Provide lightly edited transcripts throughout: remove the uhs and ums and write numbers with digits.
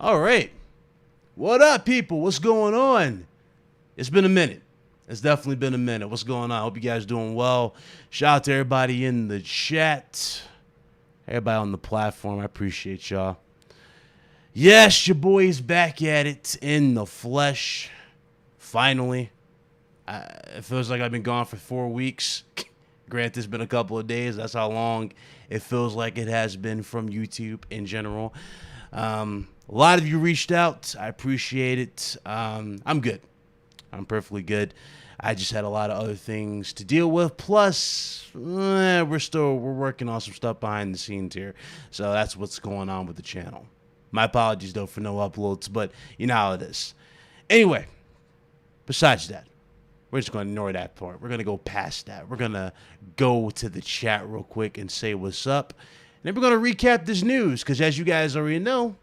All right. What up, people? What's going on? It's been a minute. It's definitely been a minute. What's going on? Hope you guys doing well. Shout out to everybody in the chat. Everybody on the platform. I appreciate y'all. Yes, your boy's back at it in the flesh. Finally. It feels like I've been gone for 4 weeks. Granted, it's been a couple of days. That's how long it feels like it has been from YouTube in general. A lot of you reached out. I appreciate it. I'm good. I'm perfectly good. I just had a lot of other things to deal with. Plus, we're working on some stuff behind the scenes here. So that's what's going on with the channel. My apologies, though, for no uploads, but you know how it is. Anyway, besides that, we're just going to ignore that part. We're going to go past that. We're going to go to the chat real quick and say what's up. And then we're going to recap this news because, as you guys already know,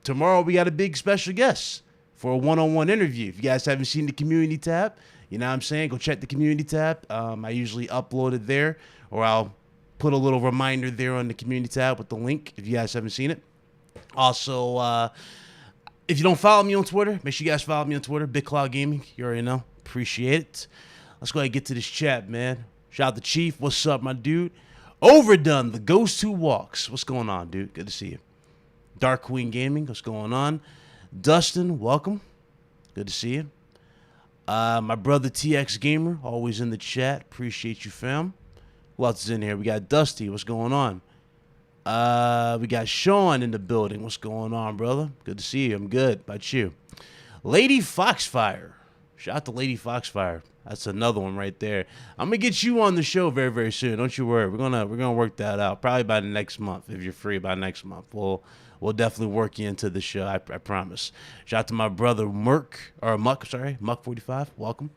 tomorrow we got a big special guest for a one-on-one interview. If you guys haven't seen the community tab, you know what I'm saying, go check the community tab. I usually upload it there, or I'll put a little reminder there on the community tab with the link if you guys haven't seen it. Also, if you don't follow me on Twitter, make sure you guys follow me on Twitter, Big Cloud Gaming. You already know. Appreciate it. Let's go ahead and get to this chat, man. Shout out to Chief. What's up, my dude? Overdone, the Ghost Who Walks. What's going on, dude? Good to see you. Dark Queen Gaming. What's going on? Dustin, welcome. Good to see you. My brother TX Gamer, always in the chat. Appreciate you, fam. Who else is in here? We got Dusty. What's going on? We got Sean in the building. What's going on, brother? Good to see you. I'm good. How about you? Lady Foxfire. Shout out to Lady Foxfire. That's another one right there. I'm gonna get you on the show very, very soon. Don't you worry. We're gonna work that out. Probably by the next month. If you're free by next month, we'll definitely work you into the show. I promise. Shout out to my brother Muck 45. Welcome.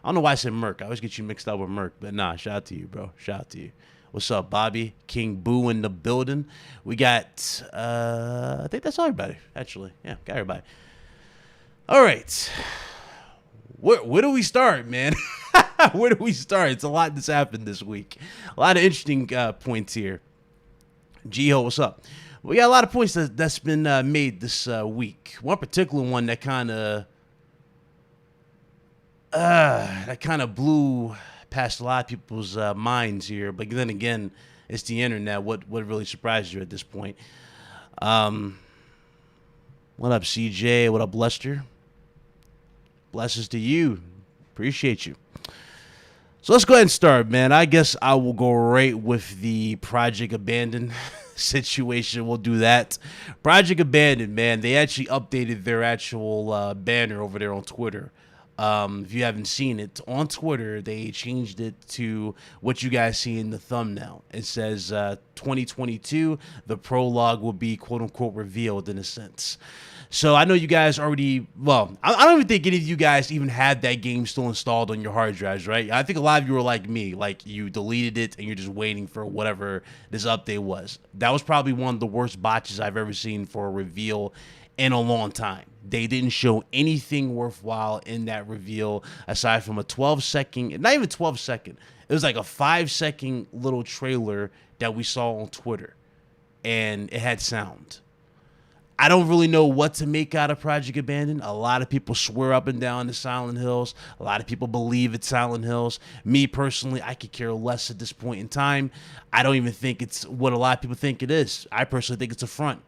I don't know why I said Merc. I always get you mixed up with Merc, but nah. Shout out to you, bro. Shout out to you. What's up, Bobby? King Boo in the building. We got, I think that's everybody, actually. Yeah, got everybody. All right. Where do we start, man? Where do we start? It's a lot that's happened this week. A lot of interesting points here. G-Ho, what's up? We got a lot of points that's been made this week. One particular one that kind of blew past a lot of people's minds here, but then again, it's the internet. What really surprised you at this point? What up, CJ? What up, Lester? Blessings to you. Appreciate you. So let's go ahead and start, man. I guess I will go right with the Project Abandon situation. We'll do that. Project Abandon, man. They actually updated their actual banner over there on Twitter. If you haven't seen it, on Twitter, they changed it to what you guys see in the thumbnail. It says 2022, the prologue will be quote-unquote revealed in a sense. So I know you guys already, well, I don't even think any of you guys even had that game still installed on your hard drives, right? I think a lot of you were like me, like you deleted it and you're just waiting for whatever this update was. That was probably one of the worst botches I've ever seen for a reveal in a long time. They didn't show anything worthwhile in that reveal aside from a 12-second, not even 12-second. It was like a 5-second little trailer that we saw on Twitter, and it had sound. I don't really know what to make out of Project Abandon. A lot of people swear up and down to Silent Hills. A lot of people believe it's Silent Hills. Me, personally, I could care less at this point in time. I don't even think it's what a lot of people think it is. I personally think it's a front.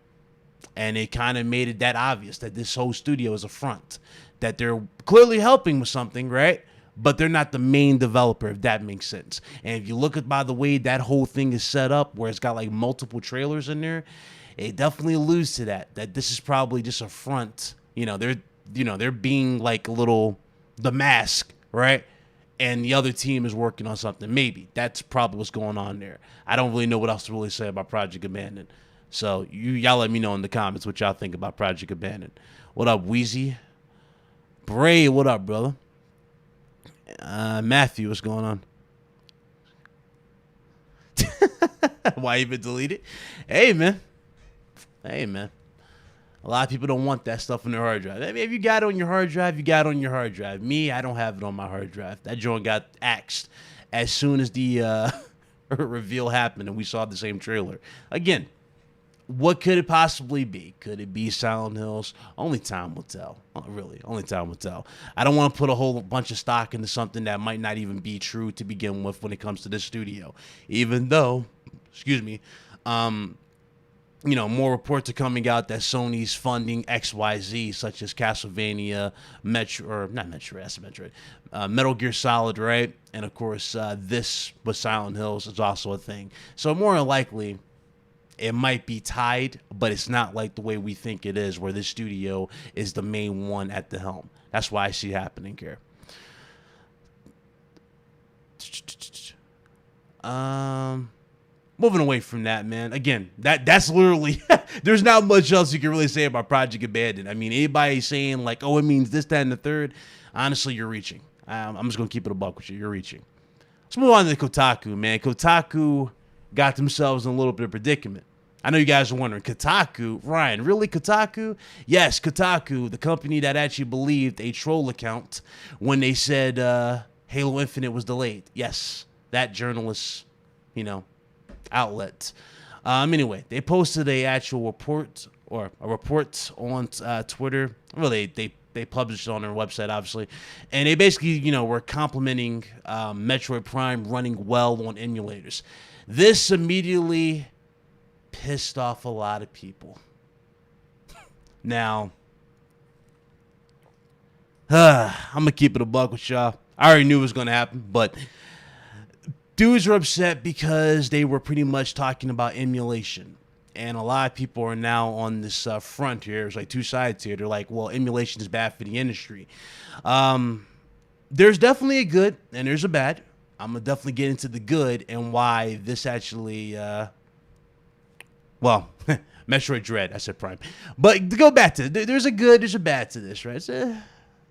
And it kind of made it that obvious that this whole studio is a front. That they're clearly helping with something, right? But they're not the main developer, if that makes sense. And if you look at, by the way, that whole thing is set up, where it's got like multiple trailers in there, it definitely alludes to that this is probably just a front. They're being like the mask, right? And the other team is working on something. Maybe that's probably what's going on there. I don't really know what else to really say about Project Abandon. So y'all let me know in the comments what y'all think about Project Abandon. What up, Wheezy? Bray, what up, brother? Matthew, what's going on? Why even delete it? Hey, man. A lot of people don't want that stuff on their hard drive. I mean, if you got it on your hard drive, you got it on your hard drive. Me, I don't have it on my hard drive. That joint got axed as soon as the reveal happened and we saw the same trailer. Again, what could it possibly be? Could it be Silent Hills? Only time will tell. Really, only time will tell. I don't want to put a whole bunch of stock into something that might not even be true to begin with when it comes to this studio. Even though, excuse me, more reports are coming out that Sony's funding XYZ, such as Castlevania, Metal Gear Solid, right? And of course, this with Silent Hills is also a thing. So more than likely, it might be tied, but it's not like the way we think it is, where this studio is the main one at the helm. That's why I see it happening here. Moving away from that, man. Again, that's literally, there's not much else you can really say about Project Abandoned. I mean, anybody saying like, oh, it means this, that, and the third, honestly, you're reaching. I'm just going to keep it a buck with you. You're reaching. Let's move on to Kotaku, man. Kotaku got themselves in a little bit of predicament. I know you guys are wondering, Kotaku? Ryan, really Kotaku? Yes, Kotaku, the company that actually believed a troll account when they said Halo Infinite was delayed. Yes, that journalist, outlet. Anyway, they posted a actual report on Twitter. Really, they published it on their website, obviously, and they basically, were complimenting Metroid Prime running well on emulators. This immediately pissed off a lot of people. Now, I'm gonna keep it a buck with y'all. I already knew it was gonna happen, but dudes are upset because they were pretty much talking about emulation. And a lot of people are now on this front here. There's like two sides here. They're like, well, emulation is bad for the industry. There's definitely a good and there's a bad. I'm going to definitely get into the good and why this actually, Metroid Dread, I said Prime. But to go back to it, there's a good, there's a bad to this, right?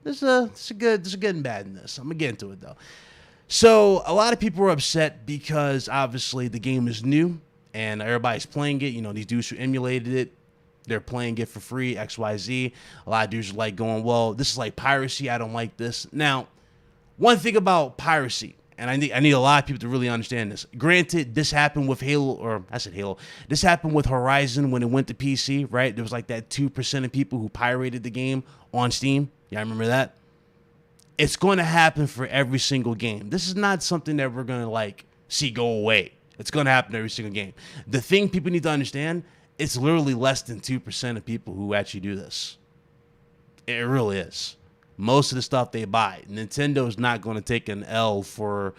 There's a good and bad in this. I'm going to get into it, though. So a lot of people are upset because obviously the game is new and everybody's playing it. These dudes who emulated it, they're playing it for free, XYZ. A lot of dudes are like going, well, this is like piracy. I don't like this. Now, one thing about piracy, and I need a lot of people to really understand this. Granted, this happened with This happened with Horizon when it went to PC, right? There was like that 2% of people who pirated the game on Steam. Yeah, I remember that. It's going to happen for every single game. This is not something that we're going to see go away. It's going to happen every single game. The thing people need to understand, it's literally less than 2% of people who actually do this. It really is. Most of the stuff they buy. Nintendo's not going to take an L for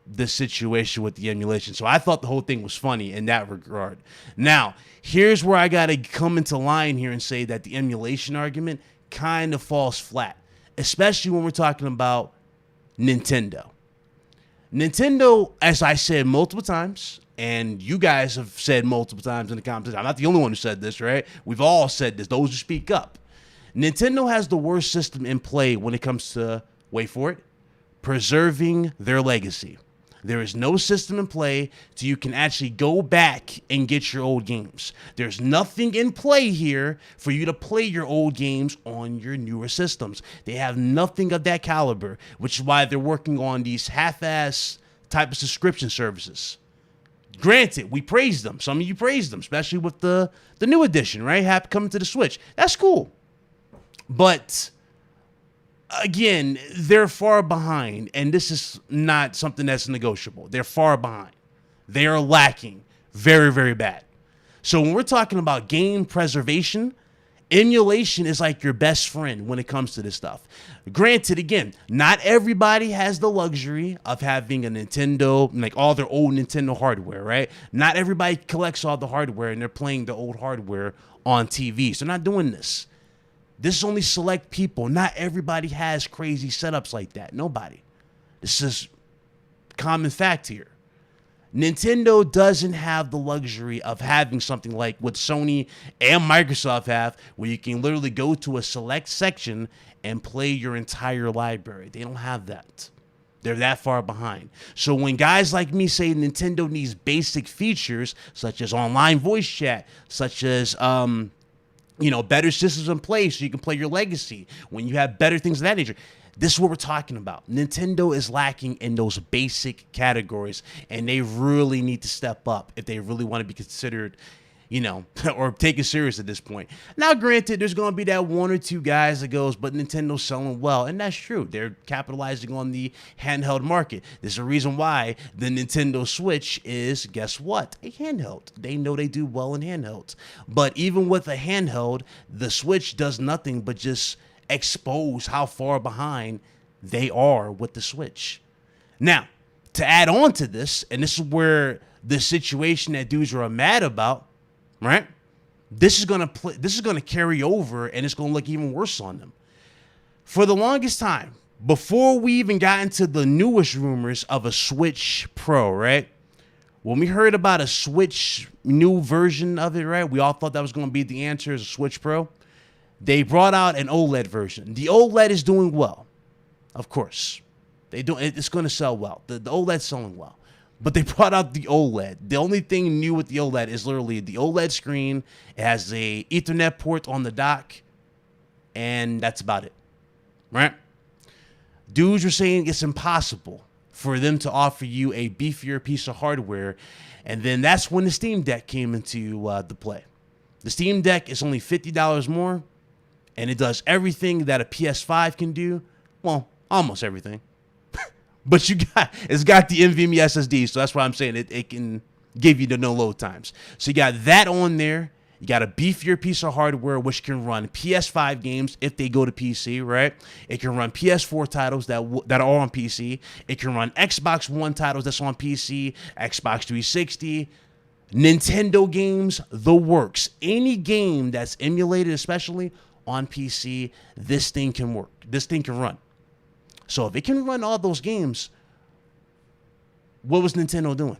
this situation with the emulation. So I thought the whole thing was funny in that regard. Now, here's where I got to come into line here and say that the emulation argument kind of falls flat. Especially when we're talking about Nintendo. Nintendo, as I said multiple times, and you guys have said multiple times in the comments, I'm not the only one who said this, right? We've all said this, those who speak up. Nintendo has the worst system in play when it comes to, wait for it, preserving their legacy. There is no system in play so you can actually go back and get your old games. There's nothing in play here for you to play your old games on your newer systems. They have nothing of that caliber, which is why they're working on these half-ass type of subscription services. Granted, we praise them. Some of you praise them, especially with the new edition, right? Coming to the Switch. That's cool. But again, they're far behind, and this is not something that's negotiable. They're far behind. They are lacking very, very bad. So when we're talking about game preservation, emulation is like your best friend when it comes to this stuff. Granted, again, not everybody has the luxury of having a Nintendo, like all their old Nintendo hardware, right? Not everybody collects all the hardware, and they're playing the old hardware on TV. So they're not doing this. This is only select people. Not everybody has crazy setups like that. Nobody. This is common fact here. Nintendo doesn't have the luxury of having something like what Sony and Microsoft have, where you can literally go to a select section and play your entire library. They don't have that. They're that far behind. So when guys like me say Nintendo needs basic features, such as online voice chat, such as better systems in place so you can play your legacy, when you have better things of that nature. This is what we're talking about. Nintendo is lacking in those basic categories, and they really need to step up if they really want to be considered you know, or take it serious at this point. Now, granted, there's going to be that one or two guys that goes, but Nintendo's selling well, and that's true. They're capitalizing on the handheld market. There's a reason why the Nintendo Switch is, guess what? A handheld. They know they do well in handhelds. But even with a handheld, the Switch does nothing but just expose how far behind they are with the Switch. Now, to add on to this, and this is where the situation that dudes are mad about, right? This is gonna carry over, and it's gonna look even worse on them. For the longest time, before we even got into the newest rumors of a Switch Pro, right? When we heard about a Switch new version of it, right? We all thought that was gonna be the answer, as a Switch Pro. They brought out an OLED version. The OLED is doing well, of course. It's gonna sell well. The OLED's selling well. But they brought out the OLED. The only thing new with the OLED is literally the OLED screen. It has a Ethernet port on the dock, and that's about it, right? Dudes were saying it's impossible for them to offer you a beefier piece of hardware, and then that's when the Steam Deck came into the play. The Steam Deck is only $50 more, and it does everything that a PS5 can do. Well, almost everything. But it's got the NVMe SSD, so that's why I'm saying it can give you the no load times. So you got that on there. You got a beefier piece of hardware which can run PS5 games if they go to PC, right? It can run PS4 titles that are on PC. It can run Xbox One titles that's on PC, Xbox 360, Nintendo games, the works. Any game that's emulated, especially on PC, this thing can work. This thing can run. So if it can run all those games, what was Nintendo doing?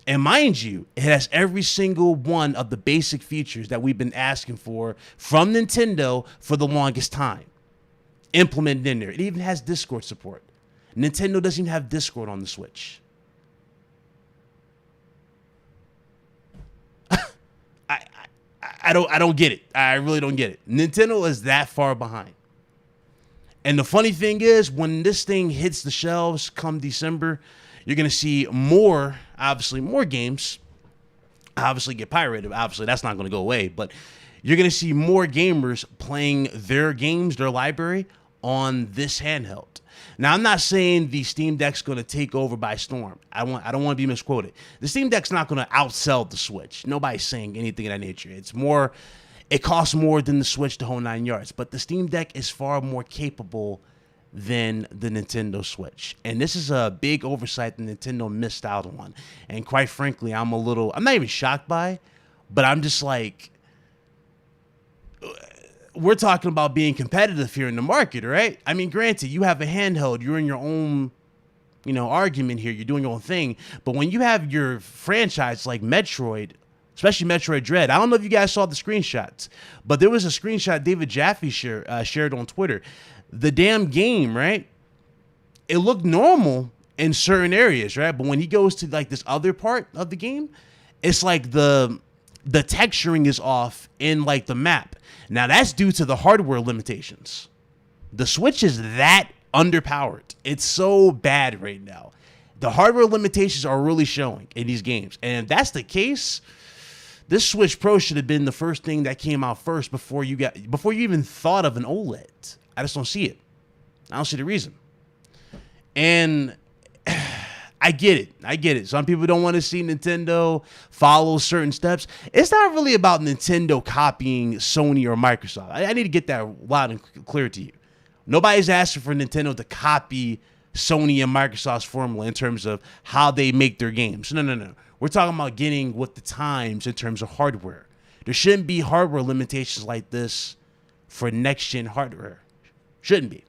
And mind you, it has every single one of the basic features that we've been asking for from Nintendo for the longest time implemented in there. It even has Discord support. Nintendo doesn't even have Discord on the Switch. I don't get it. I really don't get it. Nintendo is that far behind. And the funny thing is, when this thing hits the shelves come December, you're going to see more games obviously get pirated. Obviously, that's not going to go away. But you're going to see more gamers playing their games, their library, on this handheld. Now, I'm not saying the Steam Deck's going to take over by storm. I don't want to be misquoted. The Steam Deck's not going to outsell the Switch. Nobody's saying anything of that nature. It costs more than the Switch, the whole 9 yards. But the Steam Deck is far more capable than the Nintendo Switch. And this is a big oversight that Nintendo missed out on. And quite frankly, I'm not even shocked by, but I'm just like, we're talking about being competitive here in the market, right? I mean, granted, you have a handheld, you're in your own, argument here, you're doing your own thing. But when you have your franchise like Metroid, especially Metroid Dread, I don't know if you guys saw the screenshots, but there was a screenshot David Jaffe shared on Twitter. The damn game, right? It looked normal in certain areas, right? But when he goes to like this other part of the game, it's like the texturing is off in like the map. Now that's due to the hardware limitations. The Switch is that underpowered. It's so bad right now. The hardware limitations are really showing in these games. And if that's the case, this Switch Pro should have been the first thing that came out first before you even thought of an OLED. I just don't see it. I don't see the reason. And I get it. Some people don't want to see Nintendo follow certain steps. It's not really about Nintendo copying Sony or Microsoft. I need to get that loud and clear to you. Nobody's asking for Nintendo to copy Sony and Microsoft's formula in terms of how they make their games. No. We're talking about getting with the times in terms of hardware. There shouldn't be hardware limitations like this for next-gen hardware. Shouldn't be.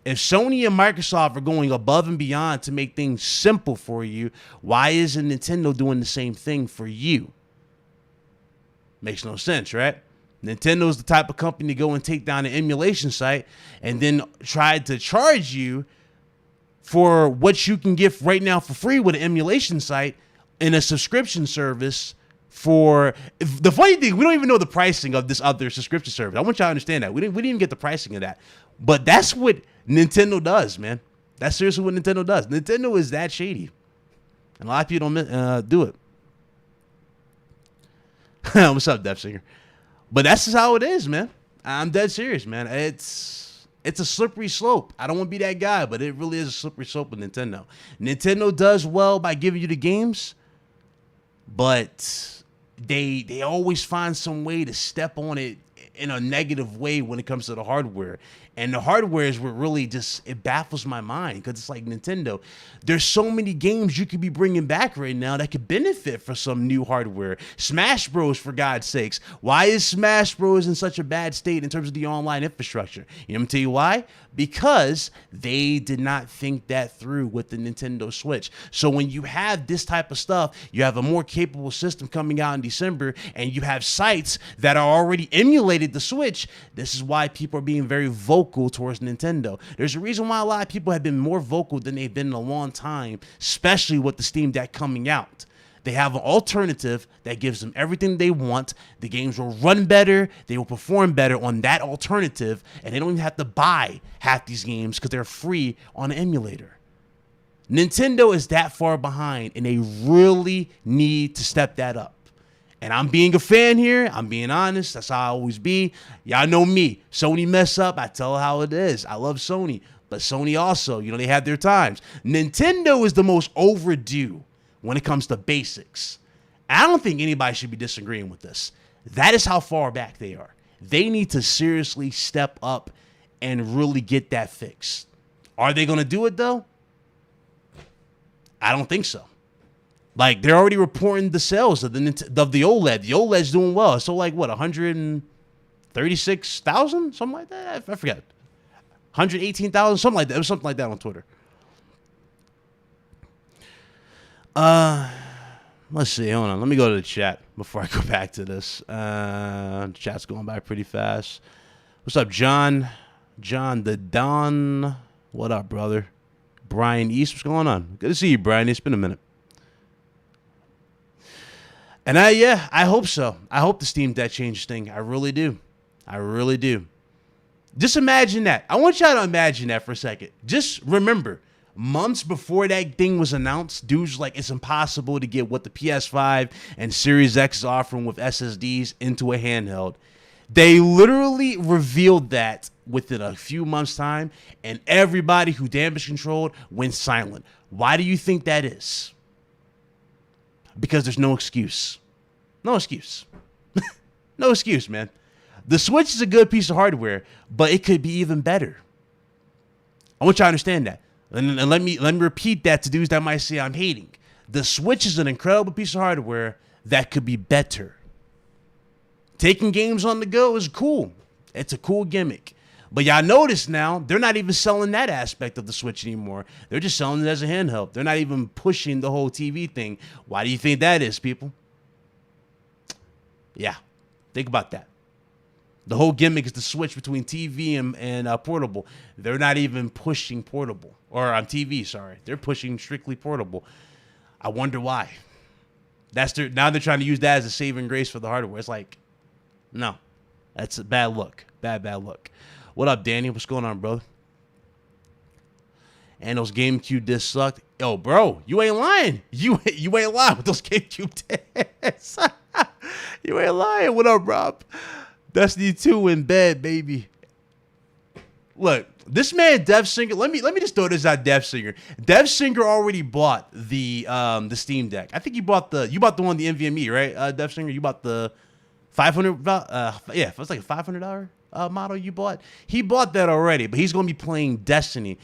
If Sony and Microsoft are going above and beyond to make things simple for you, why isn't Nintendo doing the same thing for you? Makes no sense, right? Nintendo's the type of company to go and take down an emulation site and then try to charge you for what you can get right now for free with an emulation site in a subscription service. For the funny thing, we don't even know the pricing of this other subscription service. I want y'all to understand that. We didn't even get the pricing of that. But that's what Nintendo does, man. That's seriously what Nintendo does. Nintendo is that shady. And a lot of people don't do it. What's up, Death Singer? But that's just how it is, man. I'm dead serious, man. It's a slippery slope. I don't want to be that guy, but it really is a slippery slope with Nintendo. Nintendo does well by giving you the games, but they always find some way to step on it in a negative way when it comes to the hardware. And the hardware is what really just, it baffles my mind, because it's like Nintendo, there's so many games you could be bringing back right now that could benefit for some new hardware. Smash Bros, for God's sakes. Why is Smash Bros in such a bad state in terms of the online infrastructure? You know what I'm going to tell you why? Because they did not think that through with the Nintendo Switch. So when you have this type of stuff, you have a more capable system coming out in December, and you have sites that are already emulated the Switch. This is why people are being very vocal towards Nintendo. There's a reason why a lot of people have been more vocal than they've been in a long time, especially with the Steam Deck coming out. They have an alternative that gives them everything they want. The games will run better. They will perform better on that alternative, and they don't even have to buy half these games because they're free on an emulator. Nintendo is that far behind, and they really need to step that up. And I'm being a fan here. I'm being honest. That's how I always be. Y'all know me. Sony mess up, I tell how it is. I love Sony. But Sony also, they have their times. Nintendo is the most overdue when it comes to basics. I don't think anybody should be disagreeing with this. That is how far back they are. They need to seriously step up and really get that fixed. Are they going to do it, though? I don't think so. Like, they're already reporting the sales of the OLED. The OLED's doing well. So, like, what, 136,000? Something like that? I forget. 118,000? Something like that. It was something like that on Twitter. Let's see. Hold on. Let me go to the chat before I go back to this. The chat's going by pretty fast. What's up, John? John the Don. What up, brother? Brian East. What's going on? Good to see you, Brian. It's been a minute. And I hope so. I hope the Steam Deck changes thing. I really do. I really do. Just imagine that. I want y'all to imagine that for a second. Just remember, months before that thing was announced, dudes were like, it's impossible to get what the PS5 and Series X is offering with SSDs into a handheld. They literally revealed that within a few months' time, and everybody who damage controlled went silent. Why do you think that is? Because there's no excuse. No excuse. No excuse, man. The Switch is a good piece of hardware, but it could be even better. I want you to understand that. And let me repeat that to dudes that might say I'm hating. The Switch is an incredible piece of hardware that could be better. Taking games on the go is cool. It's a cool gimmick. But y'all notice now, they're not even selling that aspect of the Switch anymore. They're just selling it as a handheld. They're not even pushing the whole TV thing. Why do you think that is, people? Yeah, think about that. The whole gimmick is the switch between TV and portable. They're not even pushing portable. Or on TV, sorry. They're pushing strictly portable. I wonder why. Now they're trying to use that as a saving grace for the hardware. It's like, no. That's a bad look. Bad look. What up, Danny? What's going on, brother? And those GameCube discs sucked. Yo, bro, you ain't lying. You ain't lying with those GameCube discs. You ain't lying. What up, Rob? Destiny 2 in bed, baby. Look, this man, Dev Singer. Let me just throw this out, Dev Singer. Dev Singer already bought the Steam Deck. I think you bought the one, the NVMe, right? Dev Singer, you bought the $500. Yeah, it was like a $500 model you bought. He bought that already, but he's gonna be playing Destiny.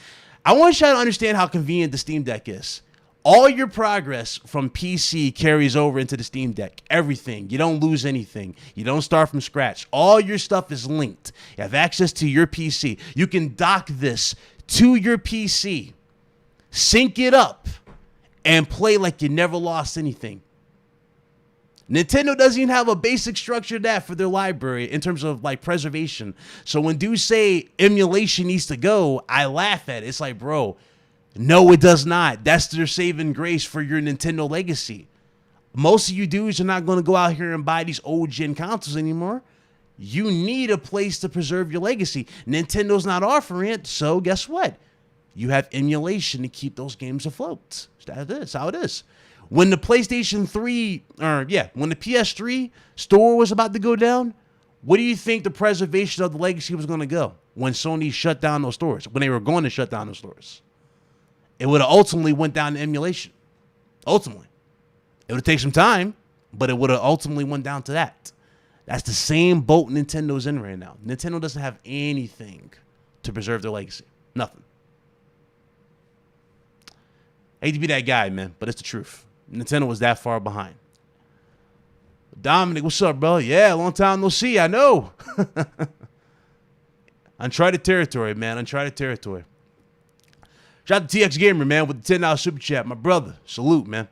I want you to understand how convenient the Steam Deck is. All your progress from PC carries over into the Steam Deck. Everything. You don't lose anything. You don't start from scratch. All your stuff is linked. You have access to your PC. You can dock this to your PC, sync it up, and play like you never lost anything. Nintendo doesn't even have a basic structure of that for their library in terms of like preservation. So when dudes say emulation needs to go, I laugh at it. It's like, bro, no, it does not. That's their saving grace for your Nintendo legacy. Most of you dudes are not going to go out here and buy these old gen consoles anymore. You need a place to preserve your legacy. Nintendo's not offering it, so guess what? You have emulation to keep those games afloat. That's how it is. When the PlayStation 3, when the PS3 store was about to go down, what do you think the preservation of the legacy was going to go when Sony shut down those stores, when they were going to shut down those stores? It would have ultimately went down to emulation. Ultimately. It would take some time, but it would have ultimately went down to that. That's the same boat Nintendo's in right now. Nintendo doesn't have anything to preserve their legacy. Nothing. I hate to be that guy, man, but it's the truth. Nintendo was that far behind. Dominic, what's up, bro? Yeah, long time no see. I know. Uncharted territory, man. Uncharted territory. Shout out to TX Gamer, man, with the $10 super chat. My brother, salute, man.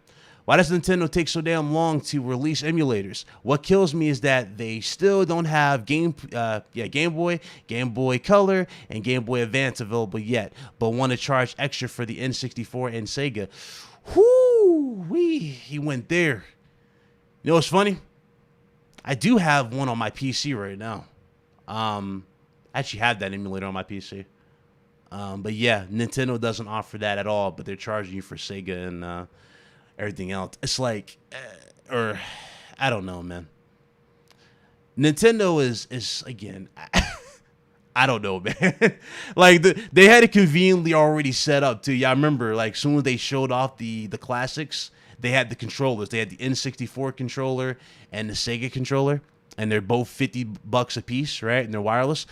Why does Nintendo take so damn long to release emulators? What kills me is that they still don't have Game Boy, Game Boy Color, and Game Boy Advance available yet, but want to charge extra for the N64 and Sega. Whoo-wee, he went there. You know what's funny? I do have one on my PC right now. I actually have that emulator on my PC. But yeah, Nintendo doesn't offer that at all, but they're charging you for Sega and everything else. It's like, I don't know, man. Nintendo is again, I don't know, man. Like they had it conveniently already set up too. Yeah, I remember like soon as they showed off the classics, they had the controllers. They had the N64 controller and the Sega controller, and they're both $50 a piece, right? And they're wireless.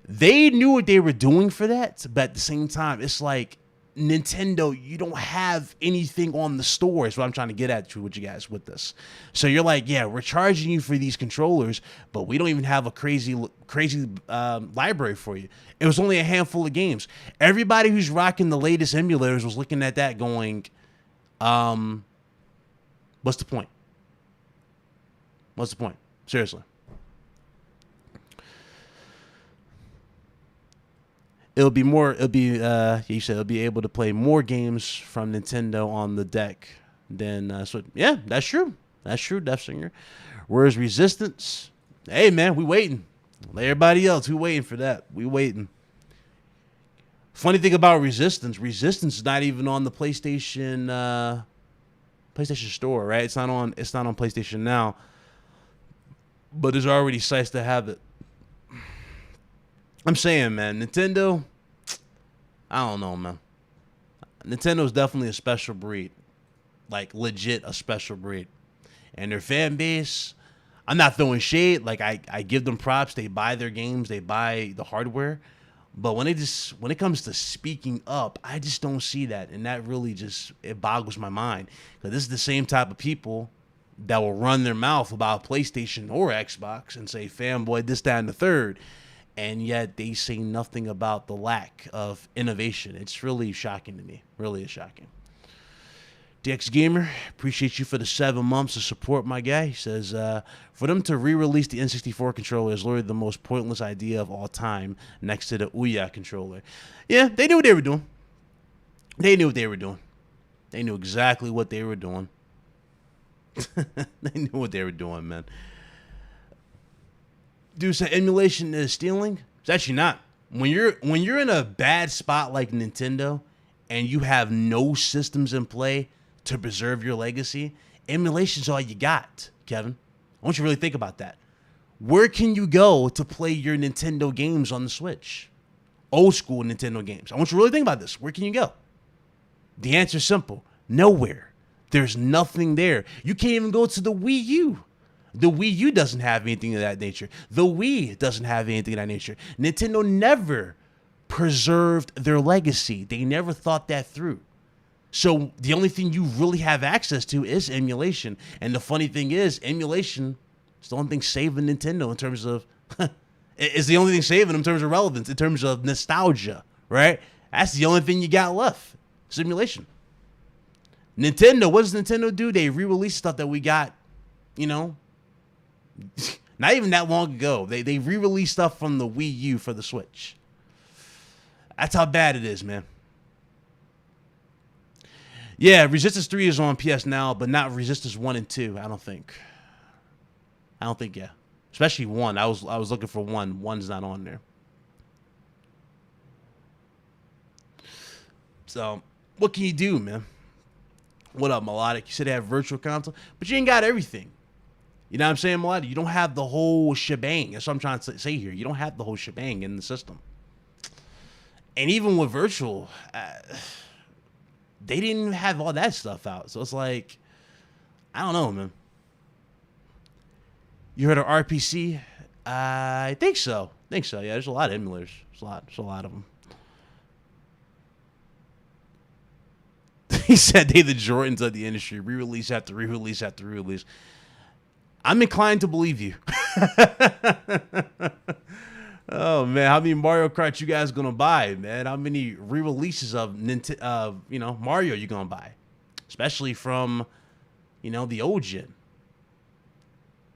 They knew what they were doing for that, but at the same time, it's like Nintendo, you don't have anything on the store is what I'm trying to get at with you guys with this. So you're like, yeah, we're charging you for these controllers, but we don't even have a crazy library for you. It was only a handful of games. Everybody who's rocking the latest emulators was looking at that going, what's the point? What's the point? Seriously. You said it'll be able to play more games from Nintendo on the deck than, yeah, that's true. That's true, Death Singer. Where's Resistance? Hey, man, we waiting. Like everybody else, we waiting for that. We waiting. Funny thing about Resistance is not even on the PlayStation Store, right? It's not on PlayStation Now. But there's already sites that have it. I'm saying, man, Nintendo, I don't know, man. Nintendo's definitely a special breed. Like, legit a special breed. And their fan base, I'm not throwing shade. Like, I give them props. They buy their games. They buy the hardware. But when it comes to speaking up, I just don't see that. And that really it boggles my mind. Because this is the same type of people that will run their mouth about PlayStation or Xbox and say, fanboy, this, that, and the third. And yet they say nothing about the lack of innovation. It's really shocking to me. Really is shocking. DX Gamer, appreciate you for the 7 months of support, my guy. He says, for them to re-release the N64 controller is literally the most pointless idea of all time next to the Ouya controller. Yeah, they knew what they were doing. They knew exactly what they were doing. They knew what they were doing, man. Dude said emulation is stealing. It's actually not. When you're in a bad spot like Nintendo and you have no systems in play to preserve your legacy, emulation's all you got, Kevin. I want you to really think about that. Where can you go to play your Nintendo games on the Switch? Old school Nintendo games. I want you to really think about this. Where can you go? The answer's simple. Nowhere. There's nothing there. You can't even go to the Wii U. The Wii U doesn't have anything of that nature. The Wii doesn't have anything of that nature. Nintendo never preserved their legacy. They never thought that through. So the only thing you really have access to is emulation. And the funny thing is, emulation is the only thing saving Nintendo in terms of... is the only thing saving in terms of relevance, in terms of nostalgia, right? That's the only thing you got left. It's emulation. Nintendo, what does Nintendo do? They re-release stuff that we got, not even that long ago. They re-released stuff from the Wii U for the Switch. That's how bad it is, man. Yeah, Resistance 3 is on PS Now, but not Resistance 1 and 2, I don't think. Yeah. Especially 1. I was looking for 1. 1's not on there. So, what can you do, man? What up, Melodic? You said they have virtual console, but you ain't got everything. You know what I'm saying, Melodic? You don't have the whole shebang. That's what I'm trying to say here. You don't have the whole shebang in the system. And even with virtual, they didn't have all that stuff out. So it's like, I don't know, man. You heard of RPC? I think so. Yeah, there's a lot of emulators. There's a lot of them. He said they the Jordans of the industry. Re-release after re-release after re-release. I'm inclined to believe you. Oh man, how many Mario Kart you guys gonna buy, man? How many re-releases of Mario you gonna buy? Especially from, the old gen.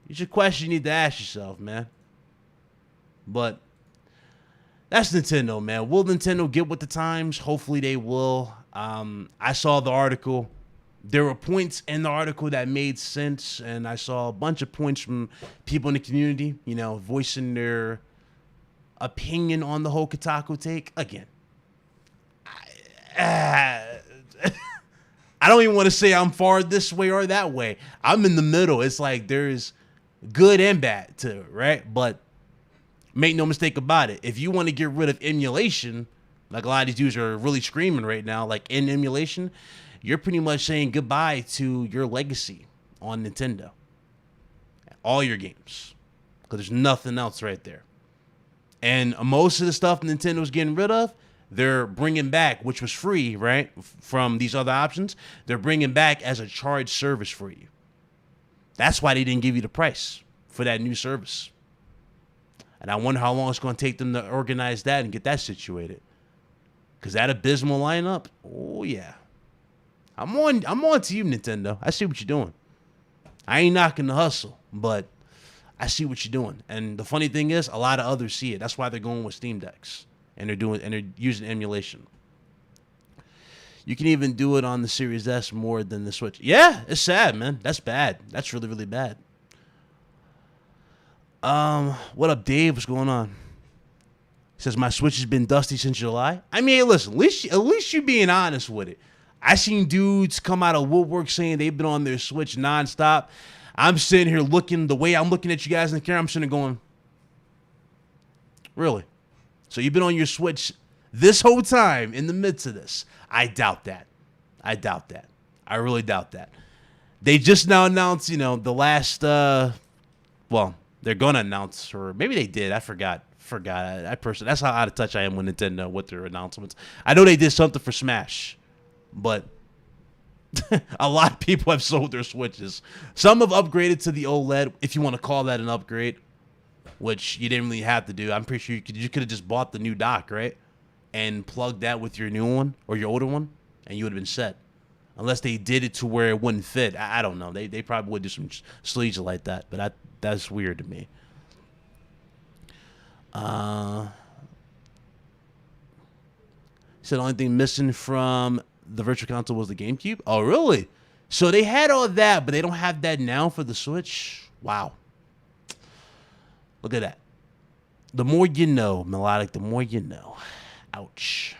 It's a question you need to ask yourself, man. But that's Nintendo, man. Will Nintendo get with the times? Hopefully they will. I saw the article. There were points in the article that made sense, and I saw a bunch of points from people in the community, voicing their opinion on the whole Kotaku take. Again, I don't even want to say I'm far this way or that way. I'm in the middle. It's like there's good and bad to it, right? But make no mistake about it. If you want to get rid of emulation, like a lot of these dudes are really screaming right now, like in emulation, you're pretty much saying goodbye to your legacy on Nintendo. All your games. Because there's nothing else right there. And most of the stuff Nintendo's getting rid of, they're bringing back, which was free, right, from these other options. They're bringing back as a charged service for you. That's why they didn't give you the price for that new service. And I wonder how long it's going to take them to organize that and get that situated. Because that abysmal lineup, oh yeah. I'm on to you, Nintendo. I see what you're doing. I ain't knocking the hustle, but I see what you're doing. And the funny thing is, a lot of others see it. That's why they're going with Steam Decks. And they're using emulation. You can even do it on the Series S more than the Switch. Yeah, it's sad, man. That's bad. That's really, really bad. What up, Dave? What's going on? He says, my Switch has been dusty since July. I mean, listen, at least you being honest with it. I seen dudes come out of woodwork saying they've been on their Switch nonstop. I'm sitting here looking, the way I'm looking at you guys in the camera, I'm sitting there going, really? So you've been on your Switch this whole time in the midst of this? I doubt that. I really doubt that. They just now announced, the last, they're going to announce, or maybe they did. I forgot. That's how out of touch I am with Nintendo with their announcements. I know they did something for Smash. But a lot of people have sold their Switches. Some have upgraded to the OLED, if you want to call that an upgrade, which you didn't really have to do. I'm pretty sure you could have just bought the new dock, right? And plugged that with your new one or your older one, and you would have been set. Unless they did it to where it wouldn't fit. I don't know. They probably would do some sleeves like that, but that's weird to me. He said the only thing missing from the virtual console was the GameCube. Oh, really? So they had all that, but they don't have that now for the Switch? Wow. Look at that. The more you know, Melodic, the more you know. Ouch.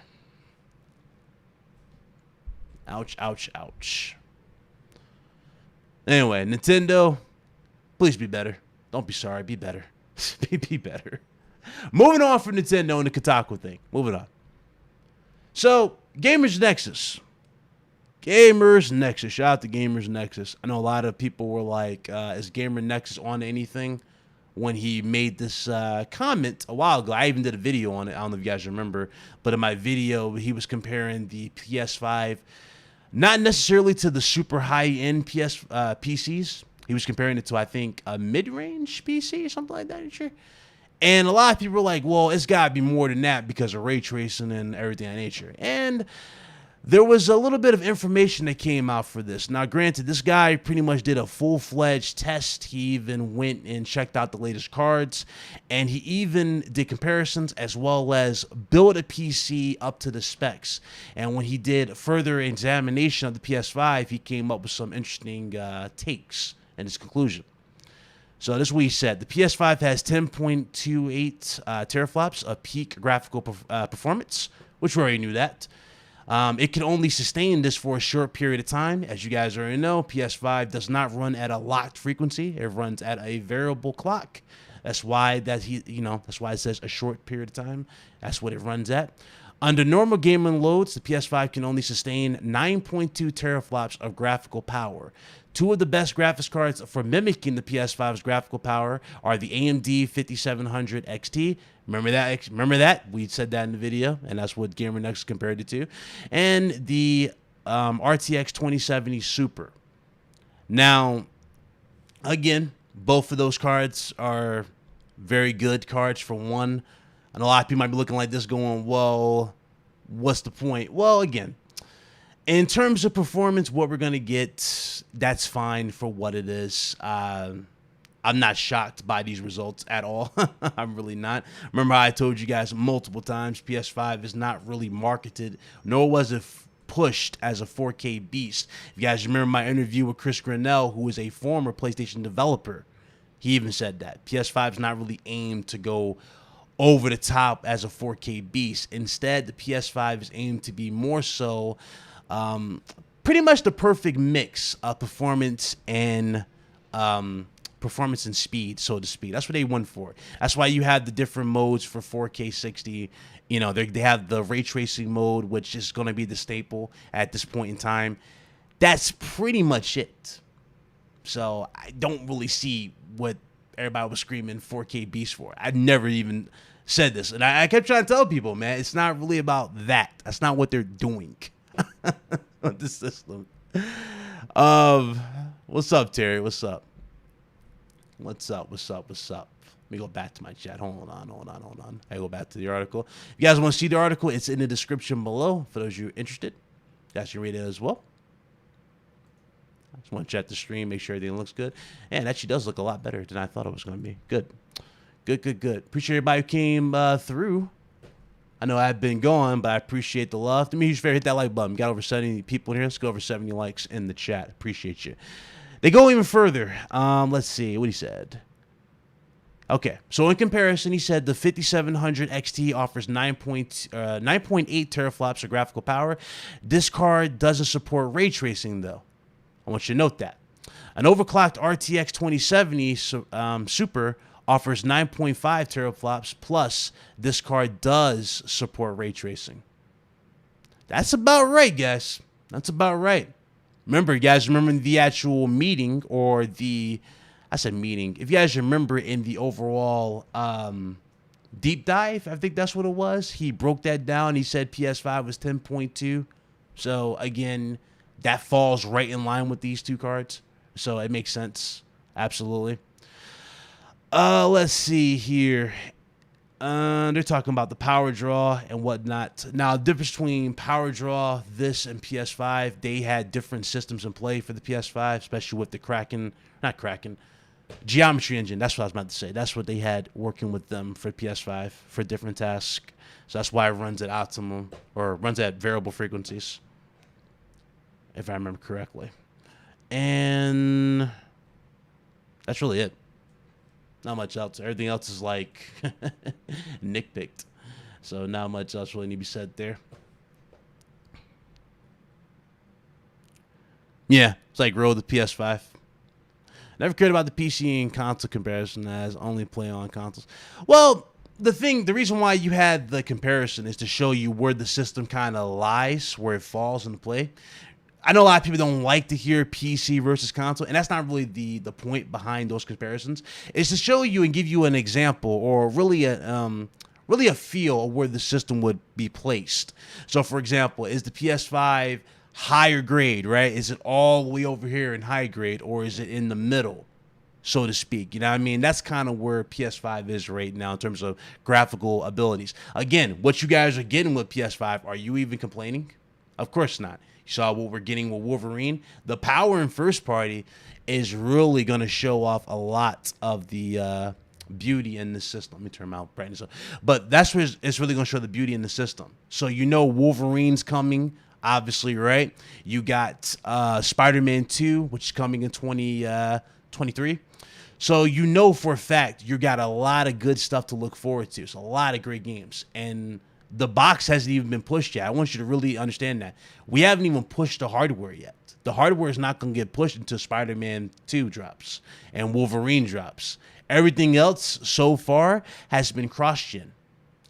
Ouch, ouch, ouch. Anyway, Nintendo, please be better. Don't be sorry. Be better. Be better. Moving on from Nintendo and the Kotaku thing. Moving on. So, Gamers Nexus. Shout out to Gamers Nexus. I know a lot of people were like, is Gamer Nexus on anything? When he made this comment a while ago. I even did a video on it. I don't know if you guys remember. But in my video, he was comparing the PS5, not necessarily to the super high-end PCs. He was comparing it to, I think, a mid-range PC or something like that. Sure. And a lot of people were like, well, it's got to be more than that because of ray tracing and everything of nature. And there was a little bit of information that came out for this. Now, granted, this guy pretty much did a full-fledged test. He even went and checked out the latest cards. And he even did comparisons as well as build a PC up to the specs. And when he did further examination of the PS5, he came up with some interesting takes and his conclusion. So this is what he said. The PS5 has 10.28 teraflops of peak graphical performance, which we already knew that. It can only sustain this for a short period of time. As you guys already know, PS5 does not run at a locked frequency. It runs at a variable clock. That's why that's why it says a short period of time. That's what it runs at. Under normal gaming loads, the PS5 can only sustain 9.2 teraflops of graphical power. Two of the best graphics cards for mimicking the PS5's graphical power are the AMD 5700 XT. Remember that? We said that in the video, and that's what GamerNext compared it to. And the RTX 2070 Super. Now, again, both of those cards are very good cards for one. And a lot of people might be looking like this going, well, what's the point? Well, again, in terms of performance, what we're going to get, that's fine for what it is. I'm not shocked by these results at all. I'm really not. Remember how I told you guys multiple times, PS5 is not really marketed, nor was it pushed as a 4K beast. If you guys remember my interview with Chris Grinnell, who is a former PlayStation developer, he even said that. PS5 is not really aimed to go over the top as a 4K beast. Instead, the PS5 is aimed to be more so pretty much the perfect mix of performance and speed, so to speak. That's what they went for. That's why you have the different modes for 4K 60. You know, they have the ray tracing mode, which is going to be the staple at this point in time. That's pretty much it. So I don't really see what everybody was screaming 4K beast for. I never even said this, and I kept trying to tell people, man, it's not really about that. That's not what they're doing on this system. What's up, Terry? What's up? What's up? Let me go back to my chat. Hold on. I go back to the article. If you guys want to see the article, it's in the description below. For those of you interested, you guys can read it as well. I just want to check the stream, make sure everything looks good. And it actually does look a lot better than I thought it was going to be. Good. Appreciate everybody who came through. I know I've been gone, but I appreciate the love. Do me a huge favor, hit that like button. We got over 70 people in here. Let's go over 70 likes in the chat. Appreciate you. They go even further. Let's see what he said. Okay, so in comparison, he said the 5700 XT offers 9.8 teraflops of graphical power. This card doesn't support ray tracing, though. I want you to note that. An overclocked RTX 2070 Super offers 9.5 teraflops, plus this card does support ray tracing. That's about right, guys. That's about right. Remember, guys, remember the actual meeting, or the, I said meeting. If you guys remember in the overall deep dive, I think that's what it was. He broke that down. He said PS5 was 10.2. So, again, that falls right in line with these two cards. So it makes sense. Absolutely. Let's see here. They're talking about the power draw and whatnot. Now, the difference between power draw, this, and PS5, they had different systems in play for the PS5, especially with the Geometry Engine. That's what I was about to say. That's what they had working with them for PS5 for different tasks. So that's why it runs at optimum, or runs at variable frequencies, if I remember correctly. And that's really it. Not much else. Everything else is like nitpicked. So not much else really need to be said there. Yeah, it's like roll the PS5. Never cared about the PC and console comparison, as only play on consoles. Well, the reason why you had the comparison is to show you where the system kind of lies, where it falls into play. I know a lot of people don't like to hear PC versus console, and that's not really the point behind those comparisons. It's to show you and give you an example, or really a feel of where the system would be placed. So, for example, is the PS5 higher grade, right? Is it all the way over here in high grade, or is it in the middle, so to speak? You know what I mean? That's kind of where PS5 is right now in terms of graphical abilities. Again, what you guys are getting with PS5, are you even complaining? Of course not. You saw what we're getting with Wolverine. The power in first party is really going to show off a lot of the beauty in the system. Let me turn my brightness up. But that's where it's really going to show the beauty in the system. So you know Wolverine's coming, obviously, right? You got Spider-Man 2, which is coming in 2023. So you know for a fact you got a lot of good stuff to look forward to. So a lot of great games. And The box hasn't even been pushed yet. I want you to really understand that. We haven't even pushed the hardware yet. The hardware is not going to get pushed until Spider-Man 2 drops and Wolverine drops. Everything else so far has been cross-gen,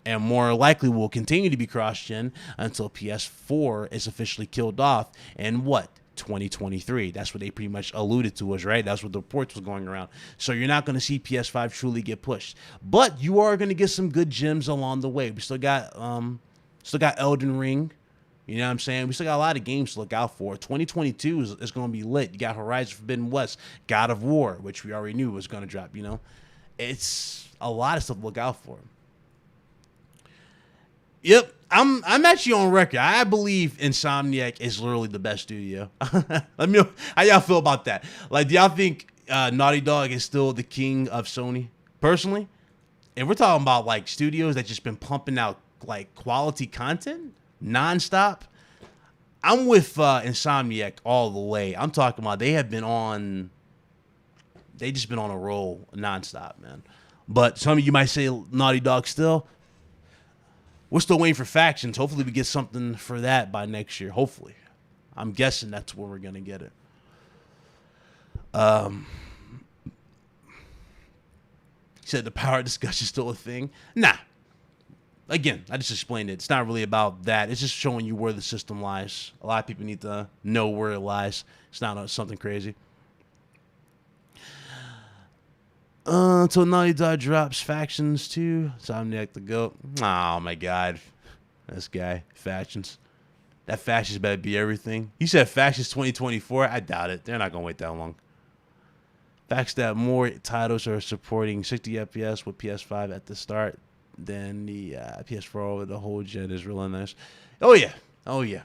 and more likely will continue to be cross-gen until PS4 is officially killed off in what? 2023. That's what they pretty much alluded to us, right? That's what the reports was going around. So you're not going to see PS5 truly get pushed, but you are going to get some good gems along the way. We still got Elden Ring. You know what I'm saying? We still got a lot of games to look out for. 2022 is going to be lit. You got Horizon Forbidden West, God of War, which we already knew was going to drop. You know, it's a lot of stuff to look out for. Yep, I'm actually on record. I believe Insomniac is literally the best studio. Let me know how y'all feel about that. Like, do y'all think Naughty Dog is still the king of Sony? Personally, if we're talking about like studios that just been pumping out like quality content nonstop, I'm with Insomniac all the way. I'm talking about they just been on a roll nonstop, man. But some of you might say Naughty Dog still. We're still waiting for Factions. Hopefully we get something for that by next year. Hopefully. I'm guessing that's where we're going to get it. He said the power discussion is still a thing. Nah. Again, I just explained it. It's not really about that. It's just showing you where the system lies. A lot of people need to know where it lies. It's not something crazy. Until Naughty Dog drops Factions 2. Insomniac the GOAT. Oh my god. This guy. Factions. That Factions better be everything. He said Factions 2024. I doubt it. They're not going to wait that long. Facts that more titles are supporting 60 FPS with PS5 at the start than the PS4 over the whole gen is really nice. Oh yeah. Oh yeah.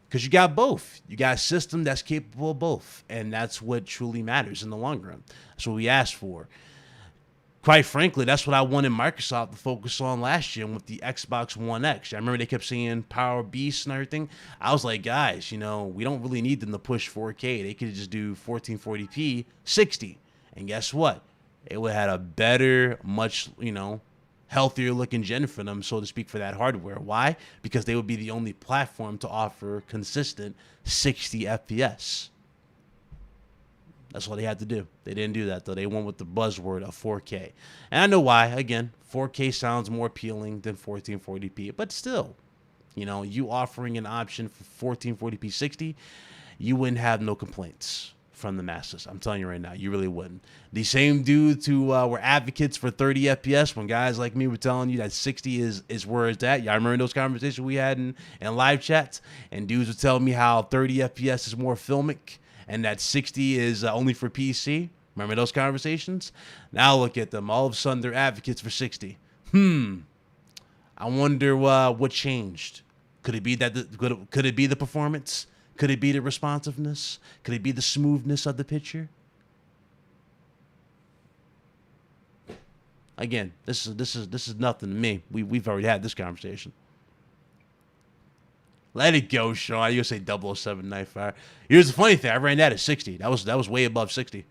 Because you got both. You got a system that's capable of both. And that's what truly matters in the long run. That's what we asked for. Quite frankly, that's what I wanted Microsoft to focus on last year with the Xbox One X. I remember they kept saying Power Beast and everything. I was like, guys, you know, we don't really need them to push 4K. They could just do 1440p 60. And guess what? It would have had a better, much, you know, healthier looking gen for them, so to speak, for that hardware. Why? Because they would be the only platform to offer consistent 60 FPS. That's all they had to do. They didn't do that, though. They went with the buzzword of 4K. And I know why. Again, 4K sounds more appealing than 1440p. But still, you know, you offering an option for 1440p 60, you wouldn't have no complaints from the masses. I'm telling you right now, you really wouldn't. The same dudes who were advocates for 30 FPS when guys like me were telling you that 60 is where it's at. Y'all remember those conversations we had in live chats? And dudes would tell me how 30 FPS is more filmic and that 60 is only for PC. Remember those conversations? Now look at them. All of a sudden, they're advocates for 60. I wonder what changed. Could it be that could it be the performance? Could it be the responsiveness? Could it be the smoothness of the picture? Again, this is nothing to me. We've already had this conversation. Let it go, Sean. You say 007 Knife Fire. Here's the funny thing. I ran that at 60. That was way above 60.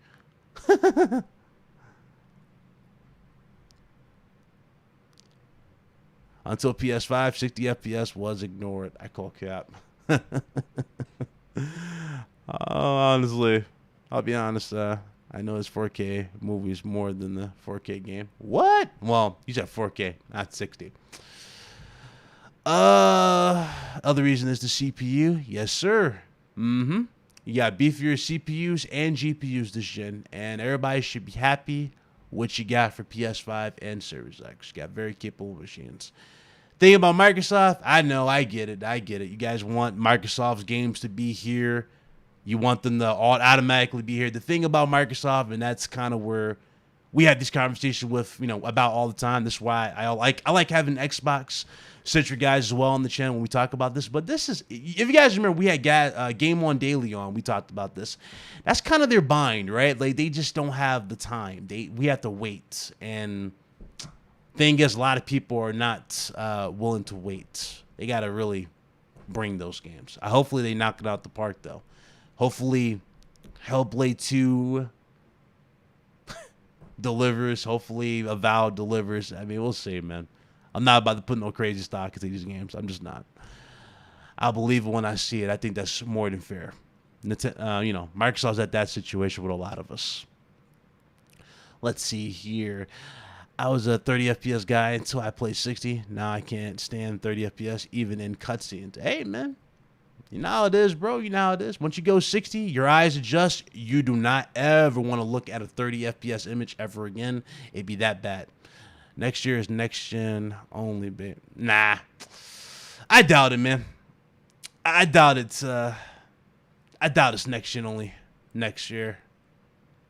Until PS5, 60 FPS was ignored. I call cap. Honestly, I'll be honest. I know this 4K movie is more than the 4K game. What? Well, you said 4K, not 60. Other reason is the CPU. Yes, sir. You got beefier CPUs and GPUs this gen, and everybody should be happy what you got for PS5 and Series X. You got very capable machines. Thing about Microsoft, I know, I get it. You guys want Microsoft's games to be here. You want them to automatically be here. The thing about Microsoft, and that's kind of where we had this conversation with, you know, about all the time. This is why I like having Xbox Centric guys as well on the channel when we talk about this. But this is, if you guys remember, we had Game On Daily on. We talked about this. That's kind of their bind, right? Like, they just don't have the time. We have to wait. And thing is, a lot of people are not willing to wait. They got to really bring those games. Hopefully they knock it out the park, though. Hopefully Hellblade 2 delivers. Hopefully Avowed delivers. I mean, we'll see, man. I'm not about to put no crazy stock into these games. I'm just not. I'll believe it when I see it. I think that's more than fair. Microsoft's at that situation with a lot of us. Let's see here. I was a 30 FPS guy until I played 60. Now I can't stand 30 FPS even in cutscenes. Hey, man. You know how it is, bro. You know how it is. Once you go 60, your eyes adjust. You do not ever want to look at a 30 FPS image ever again. It'd be that bad. Next year is next gen only, babe. Nah. I doubt it, man. I doubt it's next gen only next year.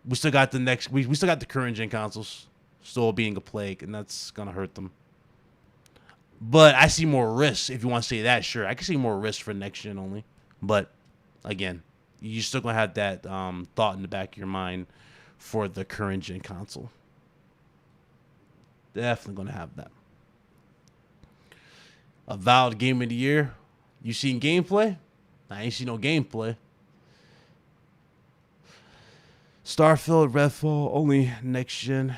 We still got we still got the current gen consoles still being a plague, and that's gonna hurt them. But I see more risks, if you want to say that, sure. I can see more risks for next gen only. But, again, you're still going to have that thought in the back of your mind for the current gen console. Definitely going to have that. Avowed Game of the Year. You seen gameplay? I ain't seen no gameplay. Starfield, Redfall, only next gen.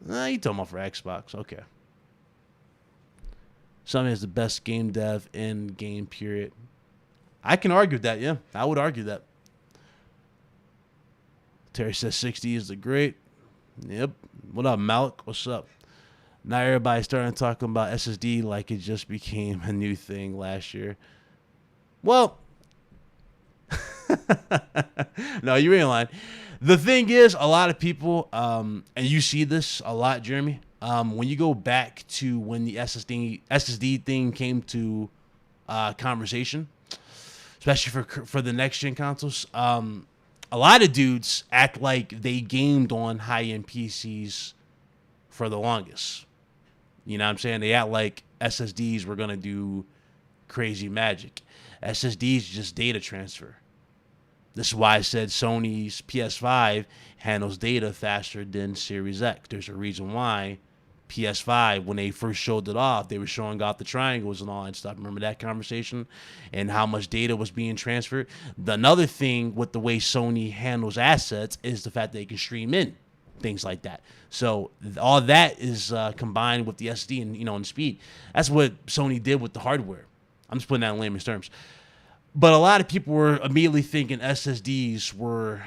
You talking about for Xbox. Okay. Sony has the best game dev in game, period. I can argue that, yeah. I would argue that. Terry says 60 is the great. Yep. What up, Malik? What's up? Now everybody's starting talking about SSD like it just became a new thing last year. Well, no, you ain't lying. The thing is, a lot of people, and you see this a lot, Jeremy, when you go back to when the SSD thing came to conversation, especially for the next gen consoles, a lot of dudes act like they gamed on high-end PCs for the longest. You know what I'm saying? They act like SSDs were going to do crazy magic. SSDs is just data transfer. This is why I said Sony's PS5 handles data faster than Series X. There's a reason why PS5, when they first showed it off, they were showing off the triangles and all that stuff. Remember that conversation? And how much data was being transferred? Another thing with the way Sony handles assets is the fact that they can stream in things like that. So all that is combined with the SD and speed. That's what Sony did with the hardware. I'm just putting that in layman's terms. But a lot of people were immediately thinking SSDs were